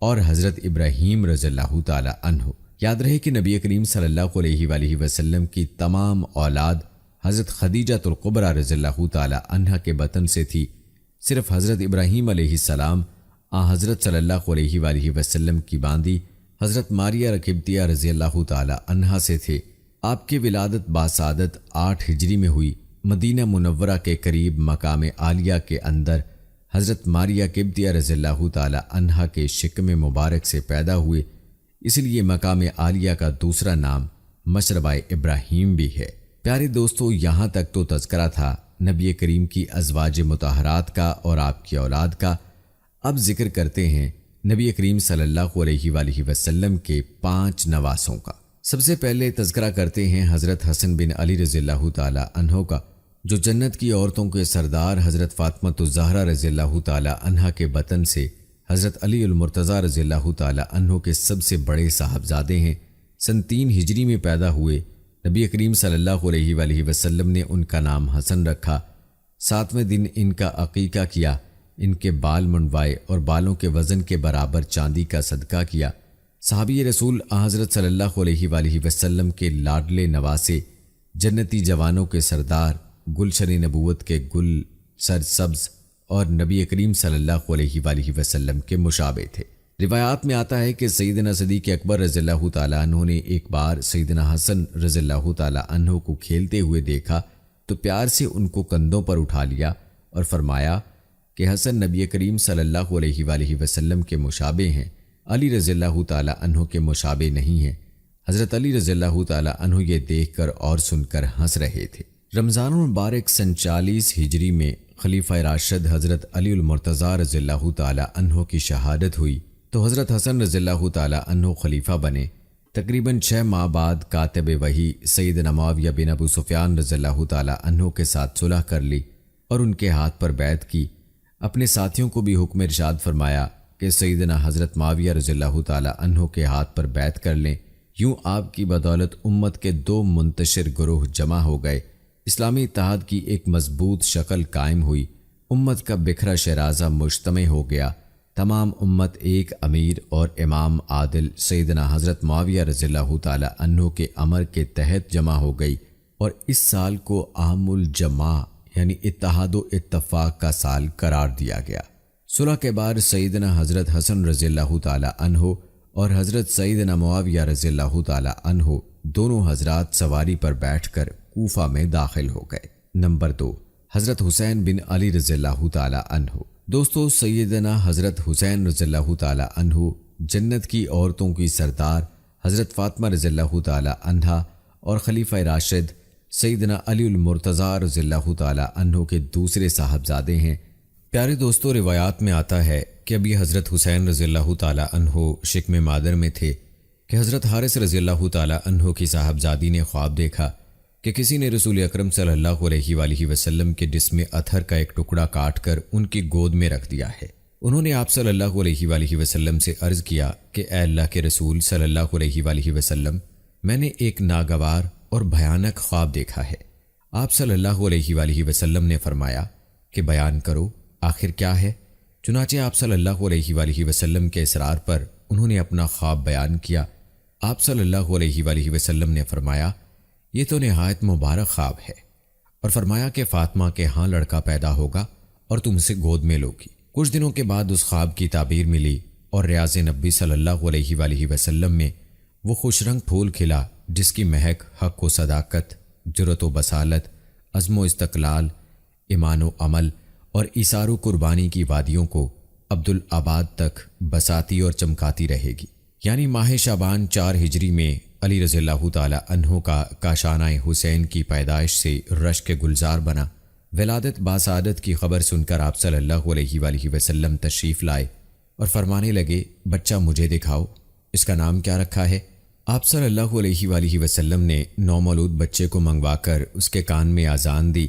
اور حضرت ابراہیم رضی اللہ تعالی عنہ، یاد رہے کہ نبی کریم صلی اللہ علیہ وآلہ وسلم کی تمام اولاد حضرت خدیجہ الکبریٰ رضی اللہ تعالی عنہ کے بطن سے تھی۔ صرف حضرت ابراہیم علیہ السلام حضرت صلی اللہ علیہ وآلہ وسلم کی باندی حضرت ماریہ رکبتیہ رضی اللہ تعالی عنہا سے تھے۔ آپ کی ولادت باسعادت 8 ہجری میں ہوئی۔ مدینہ منورہ کے قریب مقام عالیہ کے اندر حضرت ماریہ قبطیہ رضی اللہ تعالی عنہا کے شکم مبارک سے پیدا ہوئے، اس لیے مقام عالیہ کا دوسرا نام مشربہ ابراہیم بھی ہے۔ پیارے دوستو، یہاں تک تو تذکرہ تھا نبی کریم کی ازواج مطہرات کا اور آپ کی اولاد کا۔ اب ذکر کرتے ہیں نبی کریم صلی اللہ علیہ وآلہ وسلم کے 5 نواسوں کا۔ سب سے پہلے تذکرہ کرتے ہیں حضرت حسن بن علی رضی اللہ تعالی عنہ کا، جو جنت کی عورتوں کے سردار حضرت فاطمہ الزہرا رضی اللہ تعالی عنہا کے بطن سے حضرت علی المرتضیٰ رضی اللہ تعالی عنہ کے سب سے بڑے صاحبزادے ہیں۔ سن 3 ہجری میں پیدا ہوئے۔ نبی کریم صلی اللہ علیہ وآلہ وسلم نے ان کا نام حسن رکھا۔ 7ویں دن ان کا عقیقہ کیا، ان کے بال منڈوائے اور بالوں کے وزن کے برابر چاندی کا صدقہ کیا۔ صحابی رسول حضرت صلی اللہ علیہ وآلہ وسلم کے لاڈلے نواسے، جنتی جوانوں کے سردار، گلشن نبوت کے گل سرسبز اور نبی کریم صلی اللہ علیہ وآلہ وسلم کے مشابہ تھے۔ روایات میں آتا ہے کہ سیدنا صدیق اکبر رضی اللہ تعالیٰ عنہ نے ایک بار سیدنا حسن رضی اللہ تعالیٰ عنہ کو کھیلتے ہوئے دیکھا تو پیار سے ان کو کندھوں پر اٹھا لیا اور فرمایا کہ حسن نبی کریم صلی اللہ علیہ وآلہ وسلم کے مشابہ ہیں، علی رضی اللہ تعالیٰ عنہ کے مشابہ نہیں ہیں۔ حضرت علی رضی اللہ تعالیٰ عنہ یہ دیکھ کر اور سن کر ہنس رہے تھے۔ رمضان المبارک سن 40 ہجری میں خلیفہ راشد حضرت علی المرتضیٰ رضی اللہ تعالیٰ عنہ کی شہادت ہوئی تو حضرت حسن رضی اللہ تعالیٰ عنہ خلیفہ بنے۔ تقریباً 6 ماہ بعد کاتب وحی سیدنا معاویہ بن ابو سفیان رضی اللہ تعالیٰ عنہ کے ساتھ صلح کر لی اور ان کے ہاتھ پر بیعت کی۔ اپنے ساتھیوں کو بھی حکم ارشاد فرمایا کہ سیدنا حضرت معاویہ رضی اللہ تعالیٰ عنہ کے ہاتھ پر بیعت کر لیں۔ یوں آپ کی بدولت امت کے 2 منتشر گروہ جمع ہو گئے، اسلامی اتحاد کی ایک مضبوط شکل قائم ہوئی، امت کا بکھرا شیرازہ مجتمع ہو گیا، تمام امت ایک امیر اور امام عادل سیدنا حضرت معاویہ رضی اللہ تعالی عنہ کے امر کے تحت جمع ہو گئی، اور اس سال کو عام الجماع یعنی اتحاد و اتفاق کا سال قرار دیا گیا۔ صلح کے بعد سیدنا حضرت حسن رضی اللہ تعالی عنہ اور حضرت سیدنا معاویہ رضی اللہ تعالی عنہ دونوں حضرات سواری پر بیٹھ کر کوفہ میں داخل ہو گئے۔ نمبر 2، حضرت حسین بن علی رضی اللہ تعالی عنہ۔ دوستو، سیدنا حضرت حسین رضی اللہ تعالی عنہ جنت کی عورتوں کی سردار حضرت فاطمہ رضی اللہ تعالی عنہا اور خلیفہ راشد سیدنا علی المرتضیٰ رضی اللہ تعالی عنہ کے دوسرے صاحبزادے ہیں۔ پیارے دوستو، روایات میں آتا ہے کہ ابھی حضرت حسین رضی اللہ تعالی عنہ شکم مادر میں تھے کہ حضرت حارث رضی اللہ تعالی عنہ کی صاحبزادی نے خواب دیکھا کہ کسی نے رسول اکرم صلی اللہ علیہ وآلہ وسلم کے جسم اطہر کا ایک ٹکڑا کاٹ کر ان کی گود میں رکھ دیا ہے۔ انہوں نے آپ صلی اللہ علیہ وآلہ وسلم سے عرض کیا کہ اے اللہ کے رسول صلی اللہ علیہ وآلہ وسلم، میں نے ایک ناگوار اور بھیانک خواب دیکھا ہے۔ آپ صلی اللہ علیہ وآلہ وسلم نے فرمایا کہ بیان کرو، آخر کیا ہے؟ چنانچہ آپ صلی اللہ علیہ وآلہ وسلم کے اصرار پر انہوں نے اپنا خواب بیان کیا۔ آپ صلی اللہ علیہ وآلہ وسلم نے فرمایا یہ تو نہایت مبارک خواب ہے، اور فرمایا کہ فاطمہ کے ہاں لڑکا پیدا ہوگا اور تم اسے گود میں لوگی۔ کچھ دنوں کے بعد اس خواب کی تعبیر ملی اور ریاض نبی صلی اللہ علیہ وآلہ وسلم میں وہ خوش رنگ پھول کھلا جس کی مہک حق و صداقت، جرأت و بصالت، عزم و استقلال، ایمان و عمل اور ایثار و قربانی کی وادیوں کو عبدالآباد تک بساتی اور چمکاتی رہے گی۔ یعنی ماہ شعبان 4 ہجری میں علی رضی اللہ تعالی عنہ کا کاشانہ حسین کی پیدائش سے رشک گلزار بنا۔ ولادت باسعادت کی خبر سن کر آپ صلی اللہ علیہ وآلہ وسلم تشریف لائے اور فرمانے لگے بچہ مجھے دکھاؤ، اس کا نام کیا رکھا ہے؟ آپ صلی اللہ علیہ وآلہ وسلم نے نومولود بچے کو منگوا کر اس کے کان میں اذان دی۔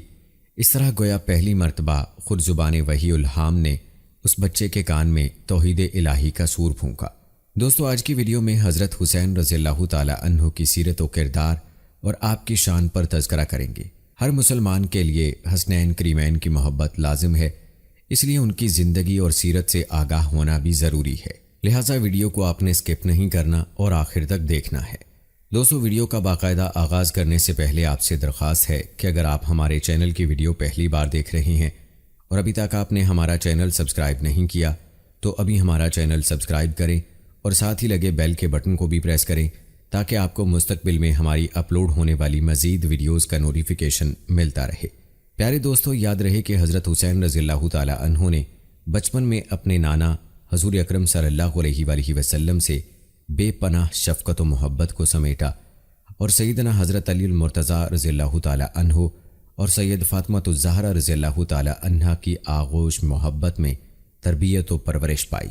اس طرح گویا پہلی مرتبہ خود زبان وحی الہام نے اس بچے کے کان میں توحید الہی کا سور پھونکا۔ دوستو، آج کی ویڈیو میں حضرت حسین رضی اللہ تعالی عنہ کی سیرت و کردار اور آپ کی شان پر تذکرہ کریں گے۔ ہر مسلمان کے لیے حسنین کریمین کی محبت لازم ہے، اس لیے ان کی زندگی اور سیرت سے آگاہ ہونا بھی ضروری ہے، لہٰذا ویڈیو کو آپ نے سکپ نہیں کرنا اور آخر تک دیکھنا ہے۔ دوستو، ویڈیو کا باقاعدہ آغاز کرنے سے پہلے آپ سے درخواست ہے کہ اگر آپ ہمارے چینل کی ویڈیو پہلی بار دیکھ رہے ہیں اور ابھی تک آپ نے ہمارا چینل سبسکرائب نہیں کیا تو ابھی ہمارا چینل سبسکرائب کریں اور ساتھ ہی لگے بیل کے بٹن کو بھی پریس کریں تاکہ آپ کو مستقبل میں ہماری اپلوڈ ہونے والی مزید ویڈیوز کا نوٹیفیکیشن ملتا رہے۔ پیارے دوستو، یاد رہے کہ حضرت حسین رضی اللہ تعالی عنہ نے بچپن میں اپنے نانا حضور اکرم صلی اللہ علیہ وآلہ وسلم سے بے پناہ شفقت و محبت کو سمیٹا، اور سیدنا حضرت علی المرتضیٰ رضی اللہ تعالی عنہ اور سید فاطمہ الزہرا رضی اللہ تعالی عنہا کی آغوش محبت میں تربیت و پرورش پائی،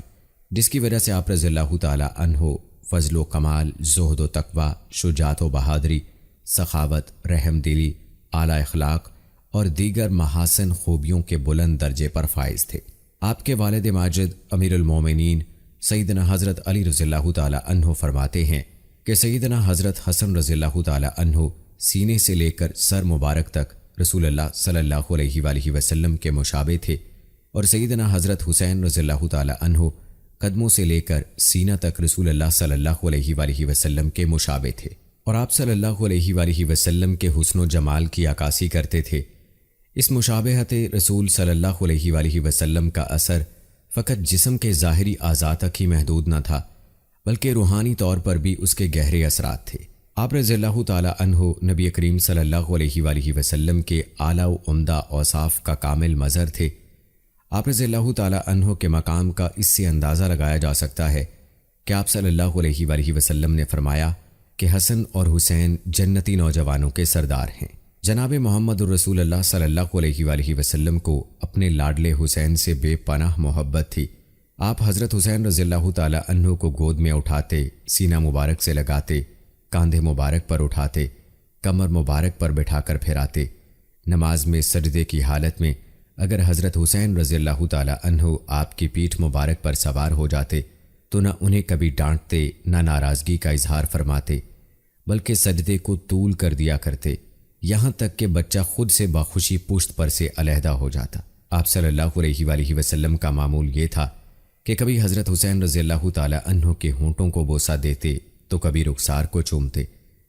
جس کی وجہ سے آپ رضی اللہ تعالی عنہ فضل و کمال، زہد و تقوی، شجاعت و بہادری، سخاوت، رحم دلی، اعلیٰ اخلاق اور دیگر محاسن خوبیوں کے بلند درجے پر فائز تھے۔ آپ کے والد ماجد امیر المومنین سیدنا حضرت علی رضی اللہ تعالی عنہ فرماتے ہیں کہ سیدنا حضرت حسن رضی اللہ تعالی عنہ سینے سے لے کر سر مبارک تک رسول اللہ صلی اللہ علیہ وآلہ وسلم کے مشابہ تھے، اور سیدنا حضرت حسین رضی اللہ تعالی عنہ قدموں سے لے کر سینہ تک رسول اللہ صلی اللہ علیہ وآلہ وسلم کے مشابہ تھے، اور آپ صلی اللہ علیہ وآلہ وسلم کے حسن و جمال کی عکاسی کرتے تھے۔ اس مشابہت رسول صلی اللہ علیہ وآلہ وسلم کا اثر فقط جسم کے ظاہری اعضاء تک ہی محدود نہ تھا، بلکہ روحانی طور پر بھی اس کے گہرے اثرات تھے۔ آپ رضی اللہ تعالی عنہ نبی کریم صلی اللہ علیہ وآلہ وسلم کے اعلیٰ و عمدہ اوصاف کا کامل مظہر تھے۔ آپ رضی اللہ تعالی عنہ کے مقام کا اس سے اندازہ لگایا جا سکتا ہے کہ آپ صلی اللہ علیہ وآلہ وسلم نے فرمایا کہ حسن اور حسین جنتی نوجوانوں کے سردار ہیں۔ جناب محمد الرسول اللہ صلی اللہ علیہ وآلہ وسلم کو اپنے لاڈلے حسین سے بے پناہ محبت تھی۔ آپ حضرت حسین رضی اللہ تعالی عنہ کو گود میں اٹھاتے، سینہ مبارک سے لگاتے، کاندھے مبارک پر اٹھاتے، کمر مبارک پر بٹھا کر پھراتے۔ نماز میں سجدے کی حالت میں اگر حضرت حسین رضی اللہ تعالی عنہ آپ کی پیٹھ مبارک پر سوار ہو جاتے تو نہ انہیں کبھی ڈانٹتے، نہ ناراضگی کا اظہار فرماتے، بلکہ سجدے کو طول کر دیا کرتے، یہاں تک کہ بچہ خود سے بخوشی پشت پر سے علیحدہ ہو جاتا۔ آپ صلی اللہ علیہ وآلہ وسلم کا معمول یہ تھا کہ کبھی حضرت حسین رضی اللہ تعالی عنہ کے ہونٹوں کو بوسہ دیتے تو کبھی رخسار کو چومتے۔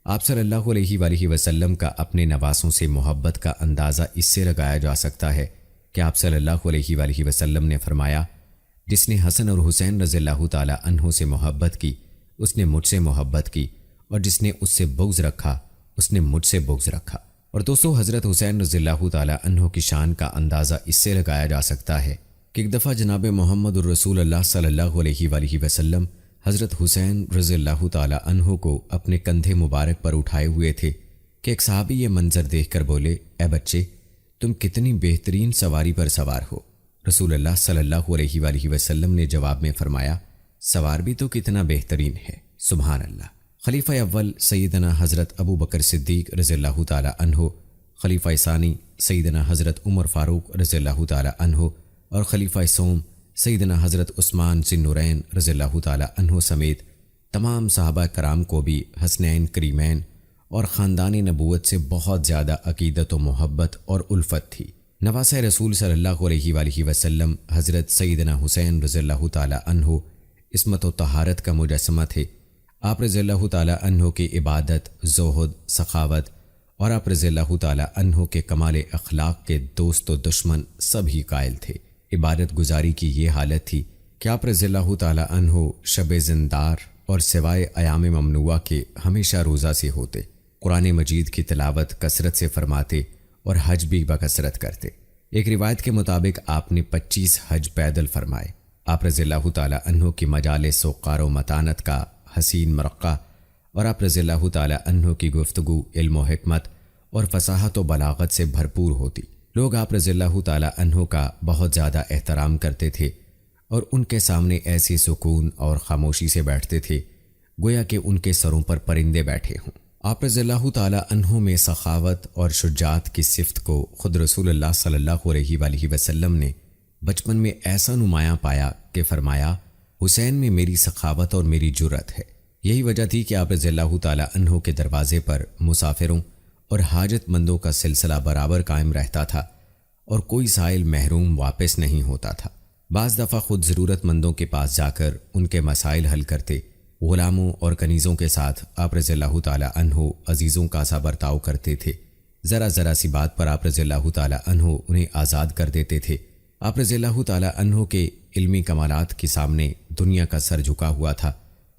آپ صلی اللہ علیہ وآلہ وسلم کا اپنے نواسوں سے محبت کا اندازہ اس سے لگایا جا سکتا ہے کہ آپ صلی اللہ علیہ وآلہ وسلم نے فرمایا، جس نے حسن اور حسین رضی اللہ تعالی عنہ سے محبت کی اس نے مجھ سے محبت کی، اور جس نے اس سے بغض رکھا اس نے مجھ سے بغض رکھا۔ اور دوستو، حضرت حسین رضی اللہ تعالی عنہ کی شان کا اندازہ اس سے لگایا جا سکتا ہے کہ ایک دفعہ جناب محمد الرسول اللہ صلی اللہ علیہ وآلہ وسلم حضرت حسین رضی اللہ تعالی عنہ کو اپنے کندھے مبارک پر اٹھائے ہوئے تھے کہ ایک صحابی یہ منظر دیکھ کر بولے، اے بچے، تم کتنی بہترین سواری پر سوار ہو۔ رسول اللہ صلی اللہ علیہ وآلہ وسلم نے جواب میں فرمایا، سوار بھی تو کتنا بہترین ہے، سبحان اللہ۔ خلیفہ اول سیدنا حضرت ابو بکر صدیق رضی اللہ تعالی عنہ، خلیفہ ثانی سیدنا حضرت عمر فاروق رضی اللہ تعالی عنہ، اور خلیفہ سوم سیدنا حضرت عثمان ذی النورین رضی اللہ تعالی عنہ سمیت تمام صحابہ کرام کو بھی حسنین کریمین اور خاندان نبوت سے بہت زیادہ عقیدت و محبت اور الفت تھی۔ نواسہ رسول صلی اللہ علیہ وآلہ وسلم حضرت سیدنا حسین رضی اللہ تعالی عنہ عصمت و طہارت کا مجسمہ تھے۔ آپ رضی اللہ تعالی عنہ کی عبادت، زہد، سخاوت، اور آپ رضی اللہ تعالی عنہ کے کمال اخلاق کے دوست و دشمن سب ہی قائل تھے۔ عبادت گزاری کی یہ حالت تھی کہ آپ رضی اللہ تعالی عنہ شب زندار اور سوائے ایام ممنوعہ کے ہمیشہ روزہ سے ہوتے، قرآن مجید کی تلاوت کثرت سے فرماتے اور حج بھی بکثرت کرتے۔ ایک روایت کے مطابق آپ نے 25 حج پیدل فرمائے۔ آپ رضی اللہ تعالی عنہ کی مجالس وقار و متانت کا حسین مرقع، اور آپ رضی اللہ تعالی عنہ کی گفتگو علم و حکمت اور فصاحت و بلاغت سے بھرپور ہوتی۔ لوگ آپ رضی اللہ تعالی عنہ کا بہت زیادہ احترام کرتے تھے اور ان کے سامنے ایسی سکون اور خاموشی سے بیٹھتے تھے گویا کہ ان کے سروں پر پرندے بیٹھے ہوں۔ آپ رضی اللہ تعالی عنہ میں سخاوت اور شجاعت کی صفت کو خود رسول اللہ صلی اللہ علیہ وآلہ وسلم نے بچپن میں ایسا نمایاں پایا کہ فرمایا، حسین میں میری سخاوت اور میری جرأت ہے۔ یہی وجہ تھی کہ آپ رضی اللہ تعالی عنہ کے دروازے پر مسافروں اور حاجت مندوں کا سلسلہ برابر قائم رہتا تھا اور کوئی سائل محروم واپس نہیں ہوتا تھا۔ بعض دفعہ خود ضرورت مندوں کے پاس جا کر ان کے مسائل حل کرتے۔ غلاموں اور کنیزوں کے ساتھ آپ رضی اللہ تعالی عنہ عزیزوں کا سا برتاؤ کرتے تھے۔ ذرا ذرا سی بات پر آپ رضی اللہ تعالی عنہ انہیں آزاد کر دیتے تھے۔ آپ رضی اللہ تعالی عنہ کے علمی کمالات کے سامنے دنیا کا سر جھکا ہوا تھا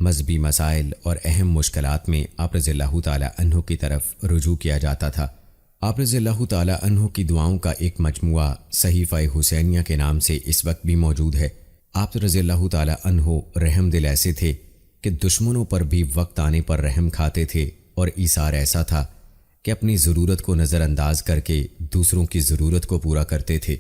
مذہبی مسائل اور اہم مشکلات میں آپ رضی اللہ تعالی عنہ کی طرف رجوع کیا جاتا تھا۔ آپ رضی اللہ تعالی عنہ کی دعاؤں کا ایک مجموعہ صحیفہ حسینیہ کے نام سے اس وقت بھی موجود ہے۔ آپ رضی اللہ تعالی عنہ رحم دل ایسے تھے کہ دشمنوں پر بھی وقت آنے پر رحم کھاتے تھے، اور ایثار ایسا تھا کہ اپنی ضرورت کو نظر انداز کر کے دوسروں کی ضرورت کو پورا کرتے تھے۔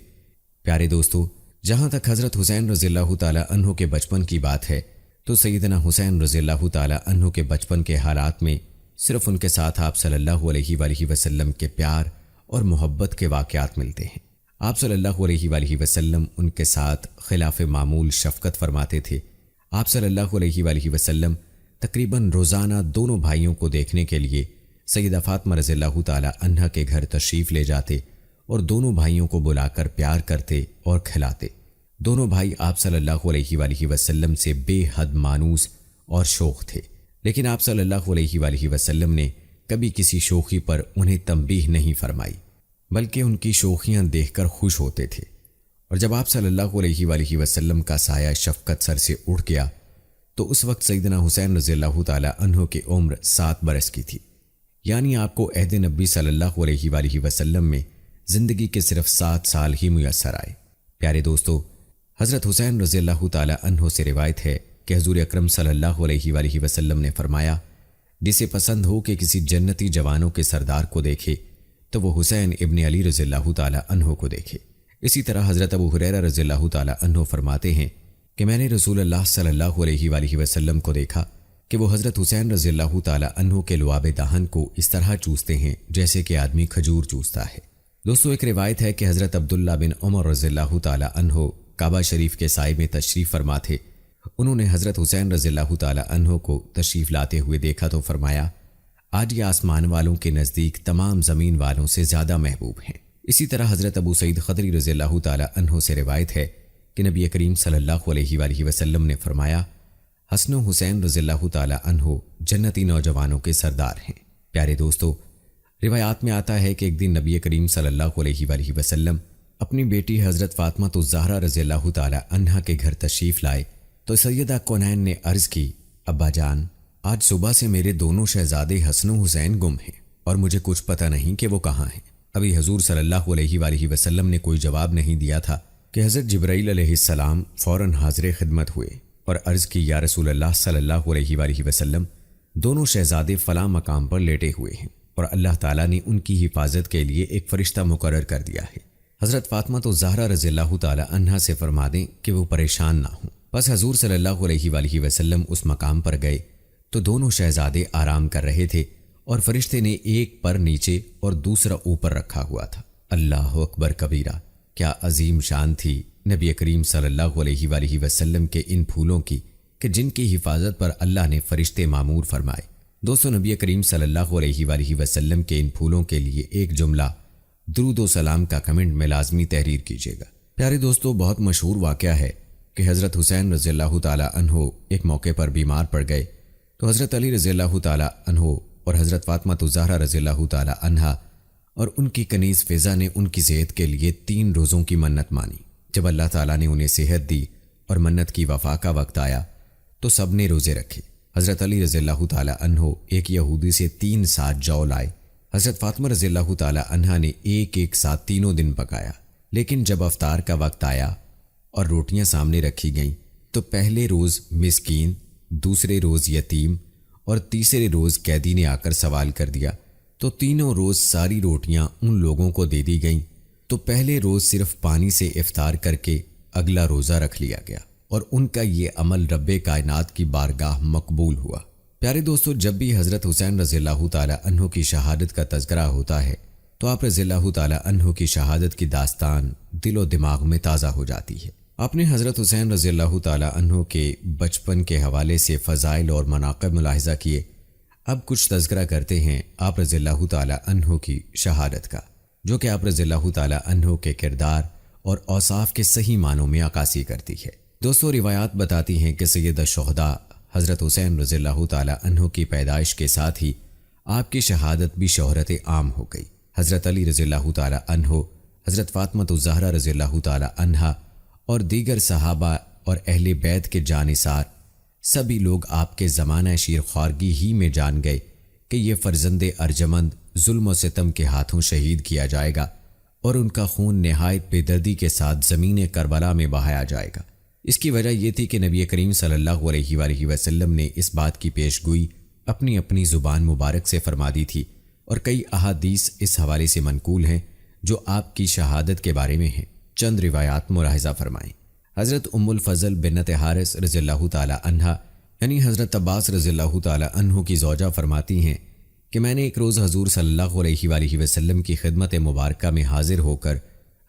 پیارے دوستو، جہاں تک حضرت حسین رضی اللہ تعالی عنہ کے بچپن کی بات ہے تو سیدنا حسین رضی اللہ تعالی عنہ کے بچپن کے حالات میں صرف ان کے ساتھ آپ صلی اللہ علیہ وآلہ وسلم کے پیار اور محبت کے واقعات ملتے ہیں۔ آپ صلی اللہ علیہ وآلہ وسلم ان کے ساتھ خلاف معمول شفقت فرماتے تھے۔ آپ صلی اللہ علیہ وآلہ وسلم تقریباً روزانہ دونوں بھائیوں کو دیکھنے کے لیے سیدہ فاطمہ رضی اللہ تعالی عنہا کے گھر تشریف لے جاتے اور دونوں بھائیوں کو بلا کر پیار کرتے اور کھلاتے۔ دونوں بھائی آپ صلی اللہ علیہ وآلہ وسلم سے بے حد مانوس اور شوق تھے، لیکن آپ صلی اللہ علیہ وآلہ وسلم نے کبھی کسی شوخی پر انہیں تنبیہ نہیں فرمائی، بلکہ ان کی شوخیاں دیکھ کر خوش ہوتے تھے۔ اور جب آپ صلی اللہ علیہ وآلہ وسلم کا سایہ شفقت سر سے اڑ گیا تو اس وقت سیدنا حسین رضی اللہ تعالی عنہ کی عمر 7 برس کی تھی، یعنی آپ کو عہد نبی صلی اللہ علیہ وآلہ وسلم میں زندگی کے صرف 7 سال ہی میسر آئے۔ پیارے دوستو، حضرت حسین رضی اللہ تعالی عنہ سے روایت ہے کہ حضور اکرم صلی اللہ علیہ وآلہ وسلم نے فرمایا، جسے پسند ہو کہ کسی جنتی جوانوں کے سردار کو دیکھے تو وہ حسین ابن علی رضی اللہ تعالی عنہ کو دیکھے۔ اسی طرح حضرت ابو ہریرہ رضی اللہ تعالی عنہ فرماتے ہیں کہ میں نے رسول اللہ صلی اللہ علیہ وآلہ وسلم کو دیکھا کہ وہ حضرت حسین رضی اللہ تعالی عنہ کے لعاب دہن کو اس طرح چوستے ہیں جیسے کہ آدمی کھجور چوستا ہے۔ دوستو، ایک روایت ہے کہ حضرت عبداللہ بن عمر رضی اللہ تعالی عنہ کعبہ شریف کے سائے میں تشریف فرما تھے۔ انہوں نے حضرت حسین رضی اللہ تعالی عنہ کو تشریف لاتے ہوئے دیکھا تو فرمایا، آج یہ آسمان والوں کے نزدیک تمام زمین والوں سے زیادہ محبوب ہیں۔ اسی طرح حضرت ابو سعید خدری رضی اللہ تعالی عنہ سے روایت ہے کہ نبی کریم صلی اللہ علیہ وآلہ وسلم نے فرمایا، حسن و حسین رضی اللہ تعالی عنہ جنتی نوجوانوں کے سردار ہیں۔ پیارے دوستو، روایات میں آتا ہے کہ ایک دن نبی کریم صلی اللہ علیہ وآلہ وسلم اپنی بیٹی حضرت فاطمہ الزہرا رضی اللہ تعالی عنہا کے گھر تشریف لائے تو سیدہ کونین نے عرض کی، ابا جان، آج صبح سے میرے دونوں شہزادے حسن و حسین گم ہیں اور مجھے کچھ پتہ نہیں کہ وہ کہاں ہیں۔ ابھی حضور صلی اللہ علیہ وآلہ وسلم نے کوئی جواب نہیں دیا تھا کہ حضرت جبرائیل علیہ السلام فوراً حاضر خدمت ہوئے اور عرض کی، یا رسول اللہ صلی اللہ علیہ وآلہ وسلم، دونوں شہزادے فلاں مقام پر لیٹے ہوئے ہیں اور اللہ تعالیٰ نے ان کی حفاظت کے لیے ایک فرشتہ مقرر کر دیا ہے۔ حضرت فاطمہ الزہرا رضی اللہ تعالی عنہا سے فرما دیں کہ وہ پریشان نہ ہوں۔ بس حضور صلی اللہ علیہ وآلہ وسلم اس مقام پر گئے تو دونوں شہزادے آرام کر رہے تھے اور فرشتے نے ایک پر نیچے اور دوسرا اوپر رکھا ہوا تھا۔ اللہ اکبر کبیرہ! کیا عظیم شان تھی نبی کریم صلی اللہ علیہ وآلہ وسلم کے ان پھولوں کی کہ جن کی حفاظت پر اللہ نے فرشتے مامور فرمائے۔ دوستو، نبی کریم صلی اللہ علیہ وآلہ وسلم کے ان پھولوں کے لیے ایک جملہ درود و سلام کا کمنٹ میں لازمی تحریر کیجیے گا۔ پیارے دوستو، بہت مشہور واقعہ ہے کہ حضرت حسین رضی اللہ تعالی عنہ ایک موقع پر بیمار پڑ گئے تو حضرت علی رضی اللہ تعالی عنہ اور حضرت فاطمہ الزہرا رضی اللہ تعالی عنہا اور ان کی کنیز فضا نے ان کی صحت کے لیے 3 روزوں کی منت مانی۔ جب اللہ تعالیٰ نے انہیں صحت دی اور منت کی وفا کا وقت آیا تو سب نے روزے رکھے۔ حضرت علی رضی اللہ تعالی عنہ ایک یہودی سے 3 ساعت جو لائے۔ حضرت فاطمہ رضی اللہ تعالی عنہا نے ایک ساتھ 3 دن پکایا، لیکن جب افطار کا وقت آیا اور روٹیاں سامنے رکھی گئیں تو پہلے روز مسکین، دوسرے روز یتیم اور تیسرے روز قیدی نے آ کر سوال کر دیا تو تینوں روز ساری روٹیاں ان لوگوں کو دے دی گئیں تو پہلے روز صرف پانی سے افطار کر کے اگلا روزہ رکھ لیا گیا اور ان کا یہ عمل رب کائنات کی بارگاہ مقبول ہوا۔ پیارے دوستو، جب بھی حضرت حسین رضی اللہ تعالی عنہ کی شہادت کا تذکرہ ہوتا ہے تو آپ رضی اللہ تعالی عنہ کی شہادت کی داستان دل و دماغ میں تازہ ہو جاتی ہے۔ آپ نے حضرت حسین رضی اللہ تعالی عنہ کے بچپن کے حوالے سے فضائل اور مناقب ملاحظہ کیے۔ اب کچھ تذکرہ کرتے ہیں آپ رضی اللہ تعالی عنہ کی شہادت کا، جو کہ آپ رضی اللہ تعالی عنہ کے کردار اور اوصاف کے صحیح معنوں میں عکاسی کرتی ہے۔ دوستو، روایات بتاتی ہیں کہ سید الشہداء حضرت حسین رضی اللہ تعالی عنہ کی پیدائش کے ساتھ ہی آپ کی شہادت بھی شہرت عام ہو گئی۔ حضرت علی رضی اللہ تعالی عنہ، حضرت فاطمہ الزہرا رضی اللہ تعالی عنہا اور دیگر صحابہ اور اہل بیت کے جانثار سبھی لوگ آپ کے زمانہ شیر خوارگی ہی میں جان گئے کہ یہ فرزند ارجمند ظلم و ستم کے ہاتھوں شہید کیا جائے گا اور ان کا خون نہایت بے دردی کے ساتھ زمین کربلا میں بہایا جائے گا۔ اس کی وجہ یہ تھی کہ نبی کریم صلی اللہ علیہ وآلہ وسلم نے اس بات کی پیش گوئی اپنی اپنی زبان مبارک سے فرما دی تھی، اور کئی احادیث اس حوالے سے منقول ہیں جو آپ کی شہادت کے بارے میں ہیں۔ چند روایات ملاحظہ فرمائیں۔ حضرت ام الفضل بنت حارث رضی اللہ تعالی عنہا یعنی حضرت عباس رضی اللہ تعالی عنہ کی زوجہ فرماتی ہیں کہ میں نے ایک روز حضور صلی اللہ علیہ وآلہ وسلم کی خدمت مبارکہ میں حاضر ہو کر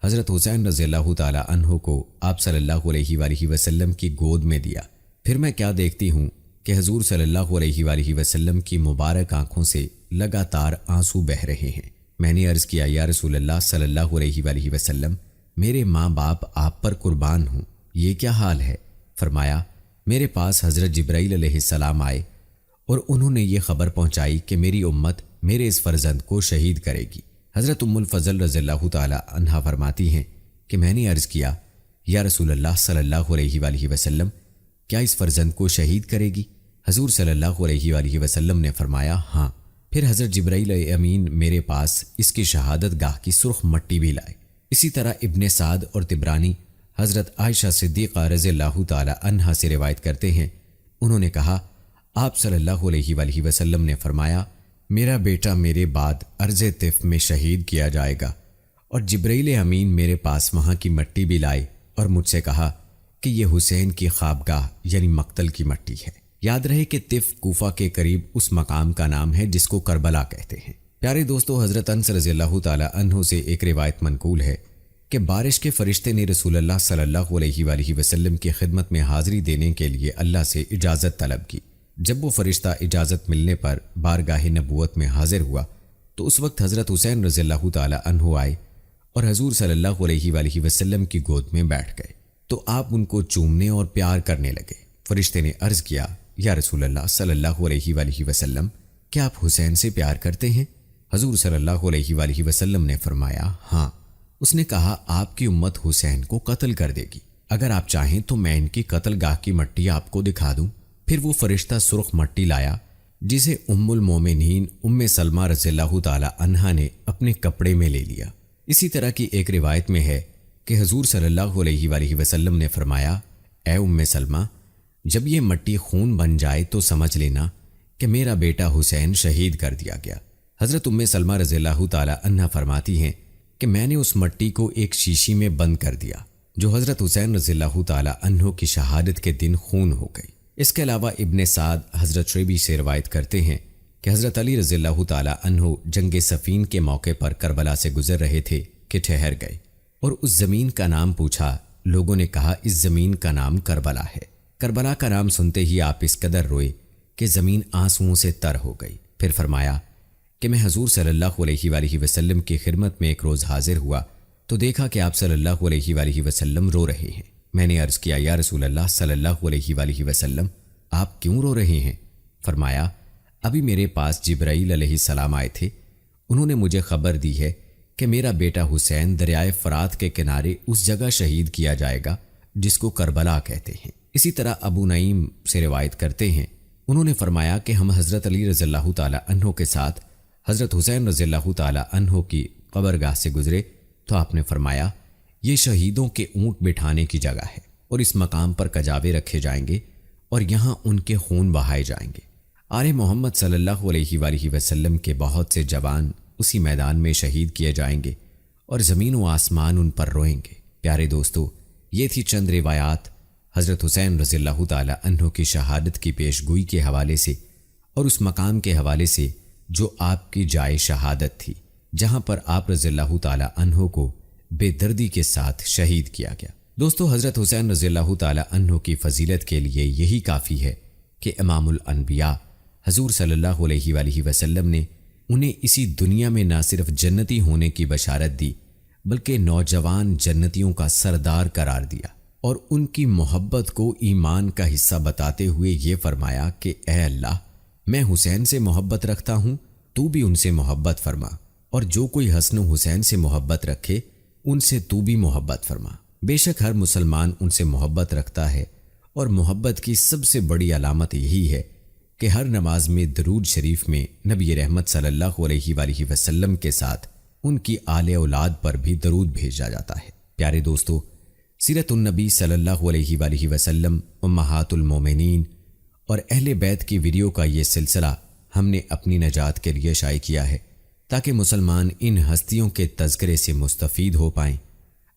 حضرت حسین رضی اللہ تعالی عنہ کو آپ صلی اللہ علیہ وآلہ وسلم کی گود میں دیا۔ پھر میں کیا دیکھتی ہوں کہ حضور صلی اللہ علیہ وآلہ وسلم کی مبارک آنکھوں سے لگاتار آنسو بہہ رہے ہیں۔ میں نے عرض کیا، یا رسول اللہ صلی اللہ علیہ وآلہ وسلم، میرے ماں باپ آپ پر قربان ہوں، یہ کیا حال ہے؟ فرمایا، میرے پاس حضرت جبرائیل علیہ السلام آئے اور انہوں نے یہ خبر پہنچائی کہ میری امت میرے اس فرزند کو شہید کرے گی۔ حضرت ام الفضل رضی اللہ تعالی عنہا فرماتی ہیں کہ میں نے عرض کیا، یا رسول اللہ صلی اللہ علیہ وآلہ وسلم، کیا اس فرزند کو شہید کرے گی؟ حضور صلی اللہ علیہ وآلہ وسلم نے فرمایا، ہاں۔ پھر حضرت جبرائیل امین میرے پاس اس کی شہادت گاہ کی سرخ مٹی بھی لائے۔ اسی طرح ابن سعد اور طبرانی حضرت عائشہ صدیقہ رضی اللہ تعالی عنہا سے روایت کرتے ہیں، انہوں نے کہا، آپ صلی اللہ علیہ وآلہ وسلم نے فرمایا، میرا بیٹا میرے بعد ارض طف میں شہید کیا جائے گا، اور جبرائیل امین میرے پاس وہاں کی مٹی بھی لائے اور مجھ سے کہا کہ یہ حسین کی خوابگاہ یعنی مقتل کی مٹی ہے۔ یاد رہے کہ طف کوفہ کے قریب اس مقام کا نام ہے جس کو کربلا کہتے ہیں۔ پیارے دوستو، حضرت انس رضی اللہ تعالی عنہ سے ایک روایت منقول ہے کہ بارش کے فرشتے نے رسول اللہ صلی اللہ علیہ وآلہ وسلم کی خدمت میں حاضری دینے کے لیے اللہ سے اجازت طلب کی۔ جب وہ فرشتہ اجازت ملنے پر بارگاہ نبوت میں حاضر ہوا تو اس وقت حضرت حسین رضی اللہ تعالی عنہ آئے اور حضور صلی اللہ علیہ وآلہ وسلم کی گود میں بیٹھ گئے تو آپ ان کو چومنے اور پیار کرنے لگے۔ فرشتے نے عرض کیا، یا رسول اللہ صلی اللہ علیہ وآلہ وسلم، کیا آپ حسین سے پیار کرتے ہیں؟ حضور صلی اللہ علیہ وآلہ وسلم نے فرمایا، ہاں۔ اس نے کہا، آپ کی امت حسین کو قتل کر دے گی، اگر آپ چاہیں تو میں ان کی قتل گاہ کی مٹی آپ کو دکھا دوں۔ پھر وہ فرشتہ سرخ مٹی لایا جسے ام المومنین ام سلمہ رضی اللہ تعالی عنہا نے اپنے کپڑے میں لے لیا۔ اسی طرح کی ایک روایت میں ہے کہ حضور صلی اللہ علیہ وآلہ وسلم نے فرمایا، اے ام سلمہ، جب یہ مٹی خون بن جائے تو سمجھ لینا کہ میرا بیٹا حسین شہید کر دیا گیا۔ حضرت ام سلمہ رضی اللہ تعالی عنہا فرماتی ہیں کہ میں نے اس مٹی کو ایک شیشی میں بند کر دیا جو حضرت حسین رضی اللہ تعالی عنہ کی شہادت کے دن خون ہو گئی۔ اس کے علاوہ ابن سعد حضرت شعیبی سے روایت کرتے ہیں کہ حضرت علی رضی اللہ تعالی عنہ جنگ صفین کے موقع پر کربلا سے گزر رہے تھے کہ ٹھہر گئے اور اس زمین کا نام پوچھا۔ لوگوں نے کہا، اس زمین کا نام کربلا ہے۔ کربلا کا نام سنتے ہی آپ اس قدر روئے کہ زمین آنسوؤں سے تر ہو گئی۔ پھر فرمایا کہ میں حضور صلی اللہ علیہ وآلہ وسلم کی خدمت میں ایک روز حاضر ہوا تو دیکھا کہ آپ صلی اللہ علیہ وآلہ وسلم رو رہے ہیں۔ میں نے عرض کیا، یا رسول اللہ صلی اللہ علیہ وآلہ وسلم، آپ کیوں رو رہے ہیں؟ فرمایا، ابھی میرے پاس جبرائیل علیہ السلام آئے تھے، انہوں نے مجھے خبر دی ہے کہ میرا بیٹا حسین دریائے فرات کے کنارے اس جگہ شہید کیا جائے گا جس کو کربلا کہتے ہیں۔ اسی طرح ابو نعیم سے روایت کرتے ہیں، انہوں نے فرمایا کہ ہم حضرت علی رضی اللہ تعالی عنہ کے ساتھ حضرت حسین رضی اللہ تعالی عنہ کی قبرگاہ سے گزرے تو آپ نے فرمایا، یہ شہیدوں کے اونٹ بٹھانے کی جگہ ہے اور اس مقام پر کجاوے رکھے جائیں گے اور یہاں ان کے خون بہائے جائیں گے۔ آل محمد صلی اللہ علیہ وآلہ وسلم کے بہت سے جوان اسی میدان میں شہید کیے جائیں گے اور زمین و آسمان ان پر روئیں گے۔ پیارے دوستو، یہ تھی چند روایات حضرت حسین رضی اللہ تعالی عنہ کی شہادت کی پیش گوئی کے حوالے سے اور اس مقام کے حوالے سے جو آپ کی جائے شہادت تھی، جہاں پر آپ رضی اللہ تعالی عنہ کو بے دردی کے ساتھ شہید کیا گیا۔ دوستو، حضرت حسین رضی اللہ تعالی عنہ کی فضیلت کے لیے یہی کافی ہے کہ امام الانبیاء حضور صلی اللہ علیہ وآلہ وسلم نے انہیں اسی دنیا میں نہ صرف جنتی ہونے کی بشارت دی بلکہ نوجوان جنتیوں کا سردار قرار دیا اور ان کی محبت کو ایمان کا حصہ بتاتے ہوئے یہ فرمایا کہ اے اللہ، میں حسین سے محبت رکھتا ہوں، تو بھی ان سے محبت فرما، اور جو کوئی حسن و حسین سے محبت رکھے ان سے تو بھی محبت فرما۔ بے شک ہر مسلمان ان سے محبت رکھتا ہے اور محبت کی سب سے بڑی علامت یہی ہے کہ ہر نماز میں درود شریف میں نبی رحمت صلی اللہ علیہ وآلہ وسلم کے ساتھ ان کی آل اولاد پر بھی درود بھیجا جاتا ہے۔ پیارے دوستو، سیرت النبی صلی اللہ علیہ وآلہ وسلم، امہات المومنین اور اہل بیت کی ویڈیو کا یہ سلسلہ ہم نے اپنی نجات کے لیے شائع کیا ہے تاکہ مسلمان ان ہستیوں کے تذکرے سے مستفید ہو پائیں۔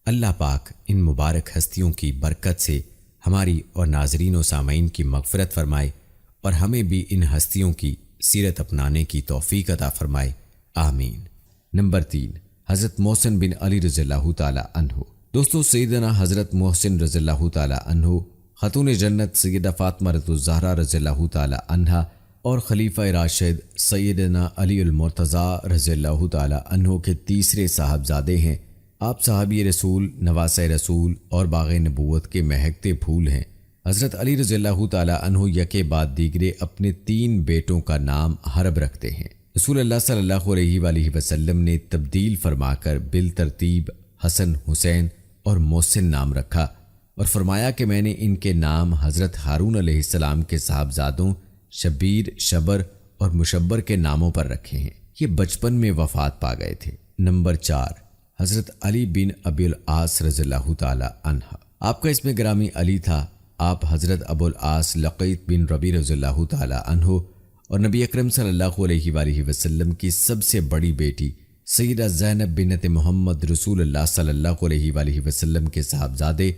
اللہ پاک ان مبارک ہستیوں کی برکت سے ہماری اور ناظرین و سامعین کی مغفرت فرمائے اور ہمیں بھی ان ہستیوں کی سیرت اپنانے کی توفیق عطا فرمائے، آمین۔ نمبر 3، حضرت محسن بن علی رضی اللہ تعالی عنہ۔ دوستو، سیدنا حضرت محسن رضی اللہ تعالی عنہ خاتون جنت سیدہ فاطمہ الزہرا رضی اللہ تعالی عنہا اور خلیفہ راشد سیدنا علی المرتضیٰ رضی اللہ تعالی عنہ کے تیسرے صاحبزادے ہیں۔ آپ صحابی رسول، نواسہ رسول اور باغ نبوت کے مہکتے پھول ہیں۔ حضرت علی رضی اللہ تعالی عنہ یکے بعد دیگرے اپنے 3 بیٹوں کا نام حرب رکھتے ہیں۔ رسول اللہ صلی اللہ علیہ وآلہ وسلم نے تبدیل فرما کر بالترتیب حسن، حسین اور محسن نام رکھا اور فرمایا کہ میں نے ان کے نام حضرت ہارون علیہ السلام کے صاحبزادوں شبیر، شبر اور مشبر کے ناموں پر رکھے ہیں۔ یہ بچپن میں وفات پا گئے تھے۔ نمبر 4، حضرت علی بن ابی العاص رضی اللہ تعالی عنہ۔ آپ کا اسم گرامی علی تھا۔ آپ حضرت ابو العاص لقیط بن ربی رضی اللہ تعالی عنہ اور نبی اکرم صلی اللہ علیہ وآلہ وسلم کی سب سے بڑی بیٹی سیدہ زینب بنت محمد رسول اللہ صلی اللہ علیہ وآلہ وسلم کے صاحبزادے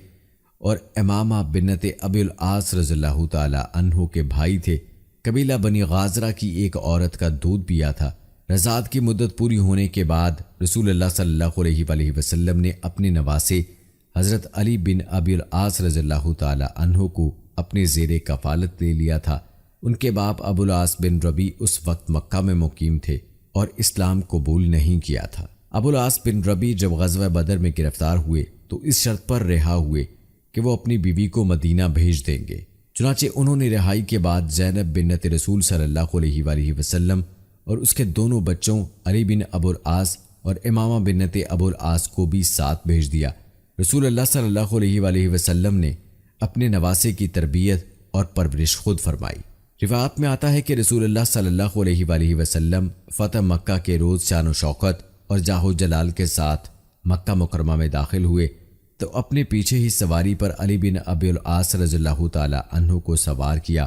اور امامہ بنت ابی العاص رضی اللہ تعالی عنہ کے بھائی تھے۔ قبیلہ بنی غازرہ کی ایک عورت کا دودھ پیا تھا۔ رضاعت کی مدت پوری ہونے کے بعد رسول اللہ صلی اللہ علیہ وآلہ وسلم نے اپنے نواسے حضرت علی بن ابی العاص رضی اللہ تعالی عنہ کو اپنے زیر کفالت لے لیا تھا۔ ان کے باپ ابو العاص بن ربی اس وقت مکہ میں مقیم تھے اور اسلام قبول نہیں کیا تھا۔ ابو العاص بن ربی جب غزوہ بدر میں گرفتار ہوئے تو اس شرط پر رہا ہوئے کہ وہ اپنی بیوی کو مدینہ بھیج دیں گے۔ چنانچہ انہوں نے رہائی کے بعد زینب بنت رسول صلی اللہ علیہ وآلہ وسلم اور اس کے دونوں بچوں علی بن ابو العاص اور امامہ بنت ابو العاص کو بھی ساتھ بھیج دیا۔ رسول اللہ صلی اللہ علیہ وآلہ وسلم نے اپنے نواسے کی تربیت اور پرورش خود فرمائی۔ روایات میں آتا ہے کہ رسول اللہ صلی اللہ علیہ وآلہ وسلم فتح مکہ کے روز شان و شوکت اور جاہ و جلال کے ساتھ مکہ مکرمہ میں داخل ہوئے تو اپنے پیچھے ہی سواری پر علی بن ابی العاص رضی اللہ تعالی عنہ کو سوار کیا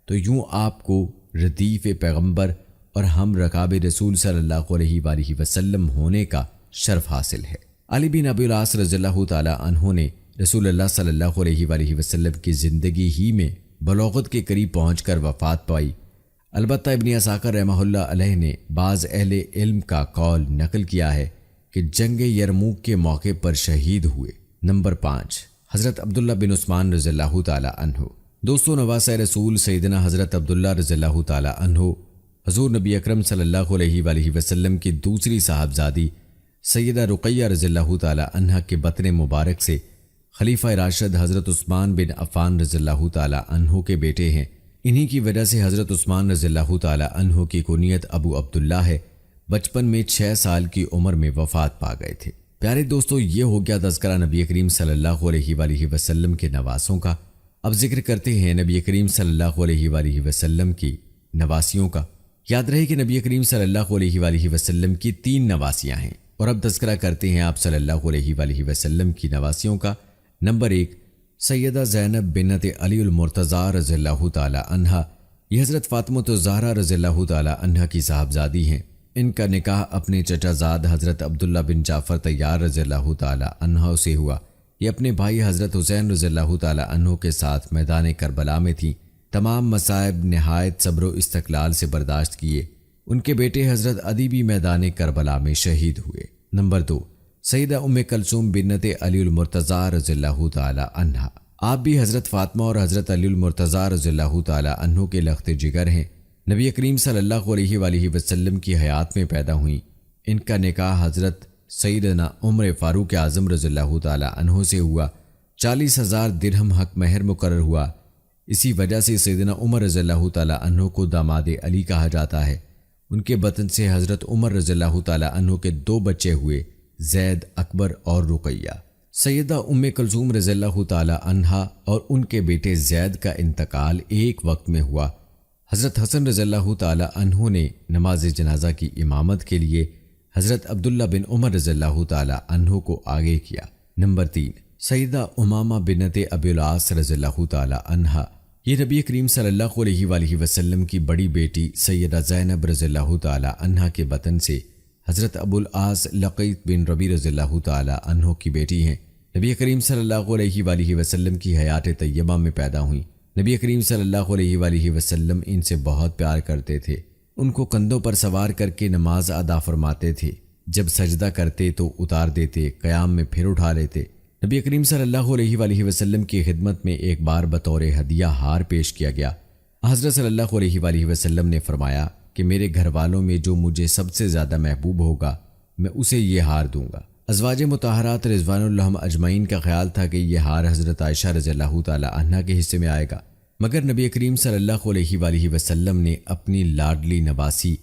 تو یوں آپ کو ردیف پیغمبر اور ہم رکاب رسول صلی اللہ علیہ وآلہ وسلم ہونے کا شرف حاصل ہے۔ علی بن ابی العاص رضی اللہ تعالی عنہ نے رسول اللہ صلی اللہ علیہ وآلہ وسلم کی زندگی ہی میں بلوغت کے قریب پہنچ کر وفات پائی۔ البتہ ابن عساکر رحمہ اللہ علیہ نے بعض اہل علم کا قول نقل کیا ہے کہ جنگ یرموک کے موقع پر شہید ہوئے۔ نمبر 5، حضرت عبداللہ بن عثمان رضی اللہ تعالی عنہ۔ دوستو، نواسہ رسول سیدنا حضرت عبداللہ رضی اللہ تعالی عنہ حضور نبی اکرم صلی اللہ علیہ وآلہ وسلم کی دوسری صاحبزادی سیدہ رقیہ رضی اللہ تعالی عنہ کے بطن مبارک سے خلیفہ راشد حضرت عثمان بن عفان رضی اللہ تعالی عنہ کے بیٹے ہیں۔ انہی کی وجہ سے حضرت عثمان رضی اللہ تعالی عنہ کی کنیت ابو عبداللہ ہے۔ بچپن میں 6 سال کی عمر میں وفات پا گئے تھے۔ پیارے دوستو، یہ ہو گیا تذکرہ نبی کریم صلی اللہ علیہ وآلہ وسلم کے نواسوں کا۔ اب ذکر کرتے ہیں نبی کریم صلی اللہ علیہ وآلہ وسلم کی نواسیوں کا۔ یاد رہے کہ نبی کریم صلی اللہ علیہ وآلہ وسلم کی 3 نواسیاں ہیں، اور اب تذکرہ کرتے ہیں آپ صلی اللہ علیہ وآلہ وسلم کی نواسیوں کا۔ نمبر 1، سیدہ زینب بنت علی المرتضیٰ رضی اللہ تعالی عنہ۔ یہ حضرت فاطمہ الزہرا رضی اللہ تعالی عنہ کی صاحبزادی ہیں۔ ان کا نکاح اپنے چچا زاد حضرت عبداللہ بن جعفر طیار رضی اللہ تعالی عنہ سے ہوا۔ یہ اپنے بھائی حضرت حسین رضی اللہ تعالی عنہ کے ساتھ میدان کربلا میں تھی۔ تمام مصائب نہایت صبر و استقلال سے برداشت کیے۔ ان کے بیٹے حضرت عدی بھی میدان کربلا میں شہید ہوئے۔ نمبر 2، سیدہ ام کلثوم بنت علی المرتضیٰ رضی اللہ تعالی عنہ۔ آپ بھی حضرت فاطمہ اور حضرت علی المرتضیٰ رضی اللہ تعالی عنہ کے لخت جگر ہیں۔ نبی کریم صلی اللہ علیہ وآلہ وسلم کی حیات میں پیدا ہوئیں۔ ان کا نکاح حضرت سیدنا عمر فاروق اعظم رضی اللہ تعالی عنہ سے ہوا۔ 40,000 درہم حق مہر مقرر ہوا۔ اسی وجہ سے سیدنا عمر رضی اللہ تعالی عنہ کو داماد علی کہا جاتا ہے۔ ان کے بطن سے حضرت عمر رضی اللہ تعالی عنہ کے 2 بچے ہوئے، زید، اکبر اور رقیہ۔ سیدہ ام کلثوم رضی اللہ تعالی عنہا اور ان کے بیٹے زید کا انتقال ایک وقت میں ہوا۔ حضرت حسن رضی اللہ تعالی عنہ نے نماز جنازہ کی امامت کے لیے حضرت عبداللہ بن عمر رضی اللہ تعالی عنہ کو آگے کیا۔ نمبر 3، سیدہ امامہ بنت ابی العاص رضی اللہ تعالی عنہا، یہ نبی کریم صلی اللہ علیہ وآلہ وسلم کی بڑی بیٹی سیدہ زینب رضی اللہ تعالی عنہا کے بطن سے حضرت ابو العاص لقیط بن ربی رضی اللہ تعالی عنہ کی بیٹی ہیں۔ نبی کریم صلی اللہ علیہ وآلہ وسلم کی حیات طیبہ میں پیدا ہوئیں۔ نبی کریم صلی اللہ علیہ وآلہ وسلم ان سے بہت پیار کرتے تھے، ان کو کندھوں پر سوار کر کے نماز ادا فرماتے تھے، جب سجدہ کرتے تو اتار دیتے، قیام میں پھر اٹھا لیتے۔ نبی کریم صلی اللہ علیہ وآلہ وسلم کی خدمت میں ایک بار بطور ہدیہ ہار پیش کیا گیا۔ حضرت صلی اللہ علیہ وآلہ وسلم نے فرمایا کہ میرے گھر والوں میں جو مجھے سب سے زیادہ محبوب ہوگا میں اسے یہ ہار دوں گا۔ ازواج مطہرات رضوان اللہ اجمعین کا خیال تھا کہ یہ ہار حضرت عائشہ رضی اللہ تعالی عنہا کے حصے میں آئے گا، مگر نبی کریم صلی اللہ علیہ وآلہ وسلم نے اپنی لاڈلی نواسی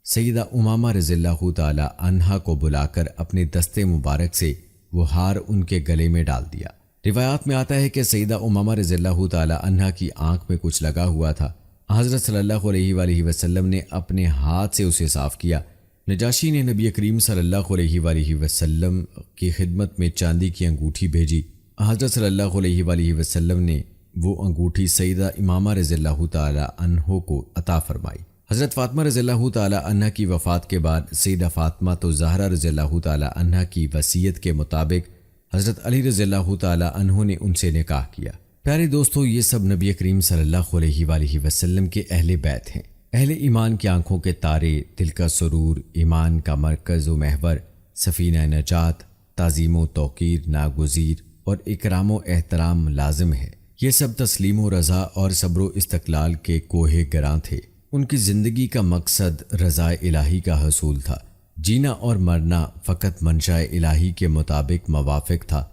سیدہ امامہ رضی اللہ تعالی عنہا کو بلا کر اپنے دستے مبارک سے وہ ہار ان کے گلے میں ڈال دیا۔ روایات میں آتا ہے کہ سیدہ امامہ رضی اللہ تعالی عنہا کی آنکھ میں کچھ لگا ہوا تھا۔ حضرت صلی اللہ علیہ وآلہ وسلم نے اپنے ہاتھ سے اسے صاف کیا۔ نجاشی نے نبی کریم صلی اللہ علیہ وآلہ وسلم کی خدمت میں چاندی کی انگوٹھی بھیجی۔ حضرت صلی اللہ علیہ وآلہ وسلم نے وہ انگوٹھی سیدہ امامہ رضی اللہ تعالی عنہ کو عطا فرمائی۔ حضرت فاطمہ رضی اللہ تعالی عنہ کی وفات کے بعد سیدہ فاطمہ تو زہرا رضی اللہ تعالی عنہ کی وصیت کے مطابق حضرت علی رضی اللہ تعالی عنہ نے ان سے نکاح کیا۔ پیارے دوستو، یہ سب نبی کریم صلی اللہ علیہ وآلہ وسلم کے اہل بیت ہیں، اہل ایمان کی آنکھوں کے تارے، دل کا سرور، ایمان کا مرکز و محور، سفینہ نجات، تعظیم و توقیر ناگزیر اور اکرام و احترام لازم ہے۔ یہ سب تسلیم و رضا اور صبر و استقلال کے کوہ گراں تھے۔ ان کی زندگی کا مقصد رضا الہی کا حصول تھا۔ جینا اور مرنا فقط منشاء الہی کے مطابق موافق تھا۔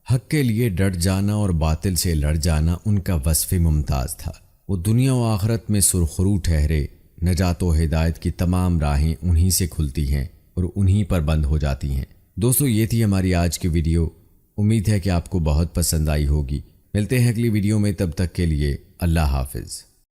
حق کے لیے ڈٹ جانا اور باطل سے لڑ جانا ان کا وصف ممتاز تھا۔ وہ دنیا و آخرت میں سرخرو ٹھہرے۔ نجات و ہدایت کی تمام راہیں انہی سے کھلتی ہیں اور انہی پر بند ہو جاتی ہیں۔ دوستو، یہ تھی ہماری آج کی ویڈیو۔ امید ہے کہ آپ کو بہت پسند آئی ہوگی۔ ملتے ہیں اگلی ویڈیو میں، تب تک کے لیے اللہ حافظ۔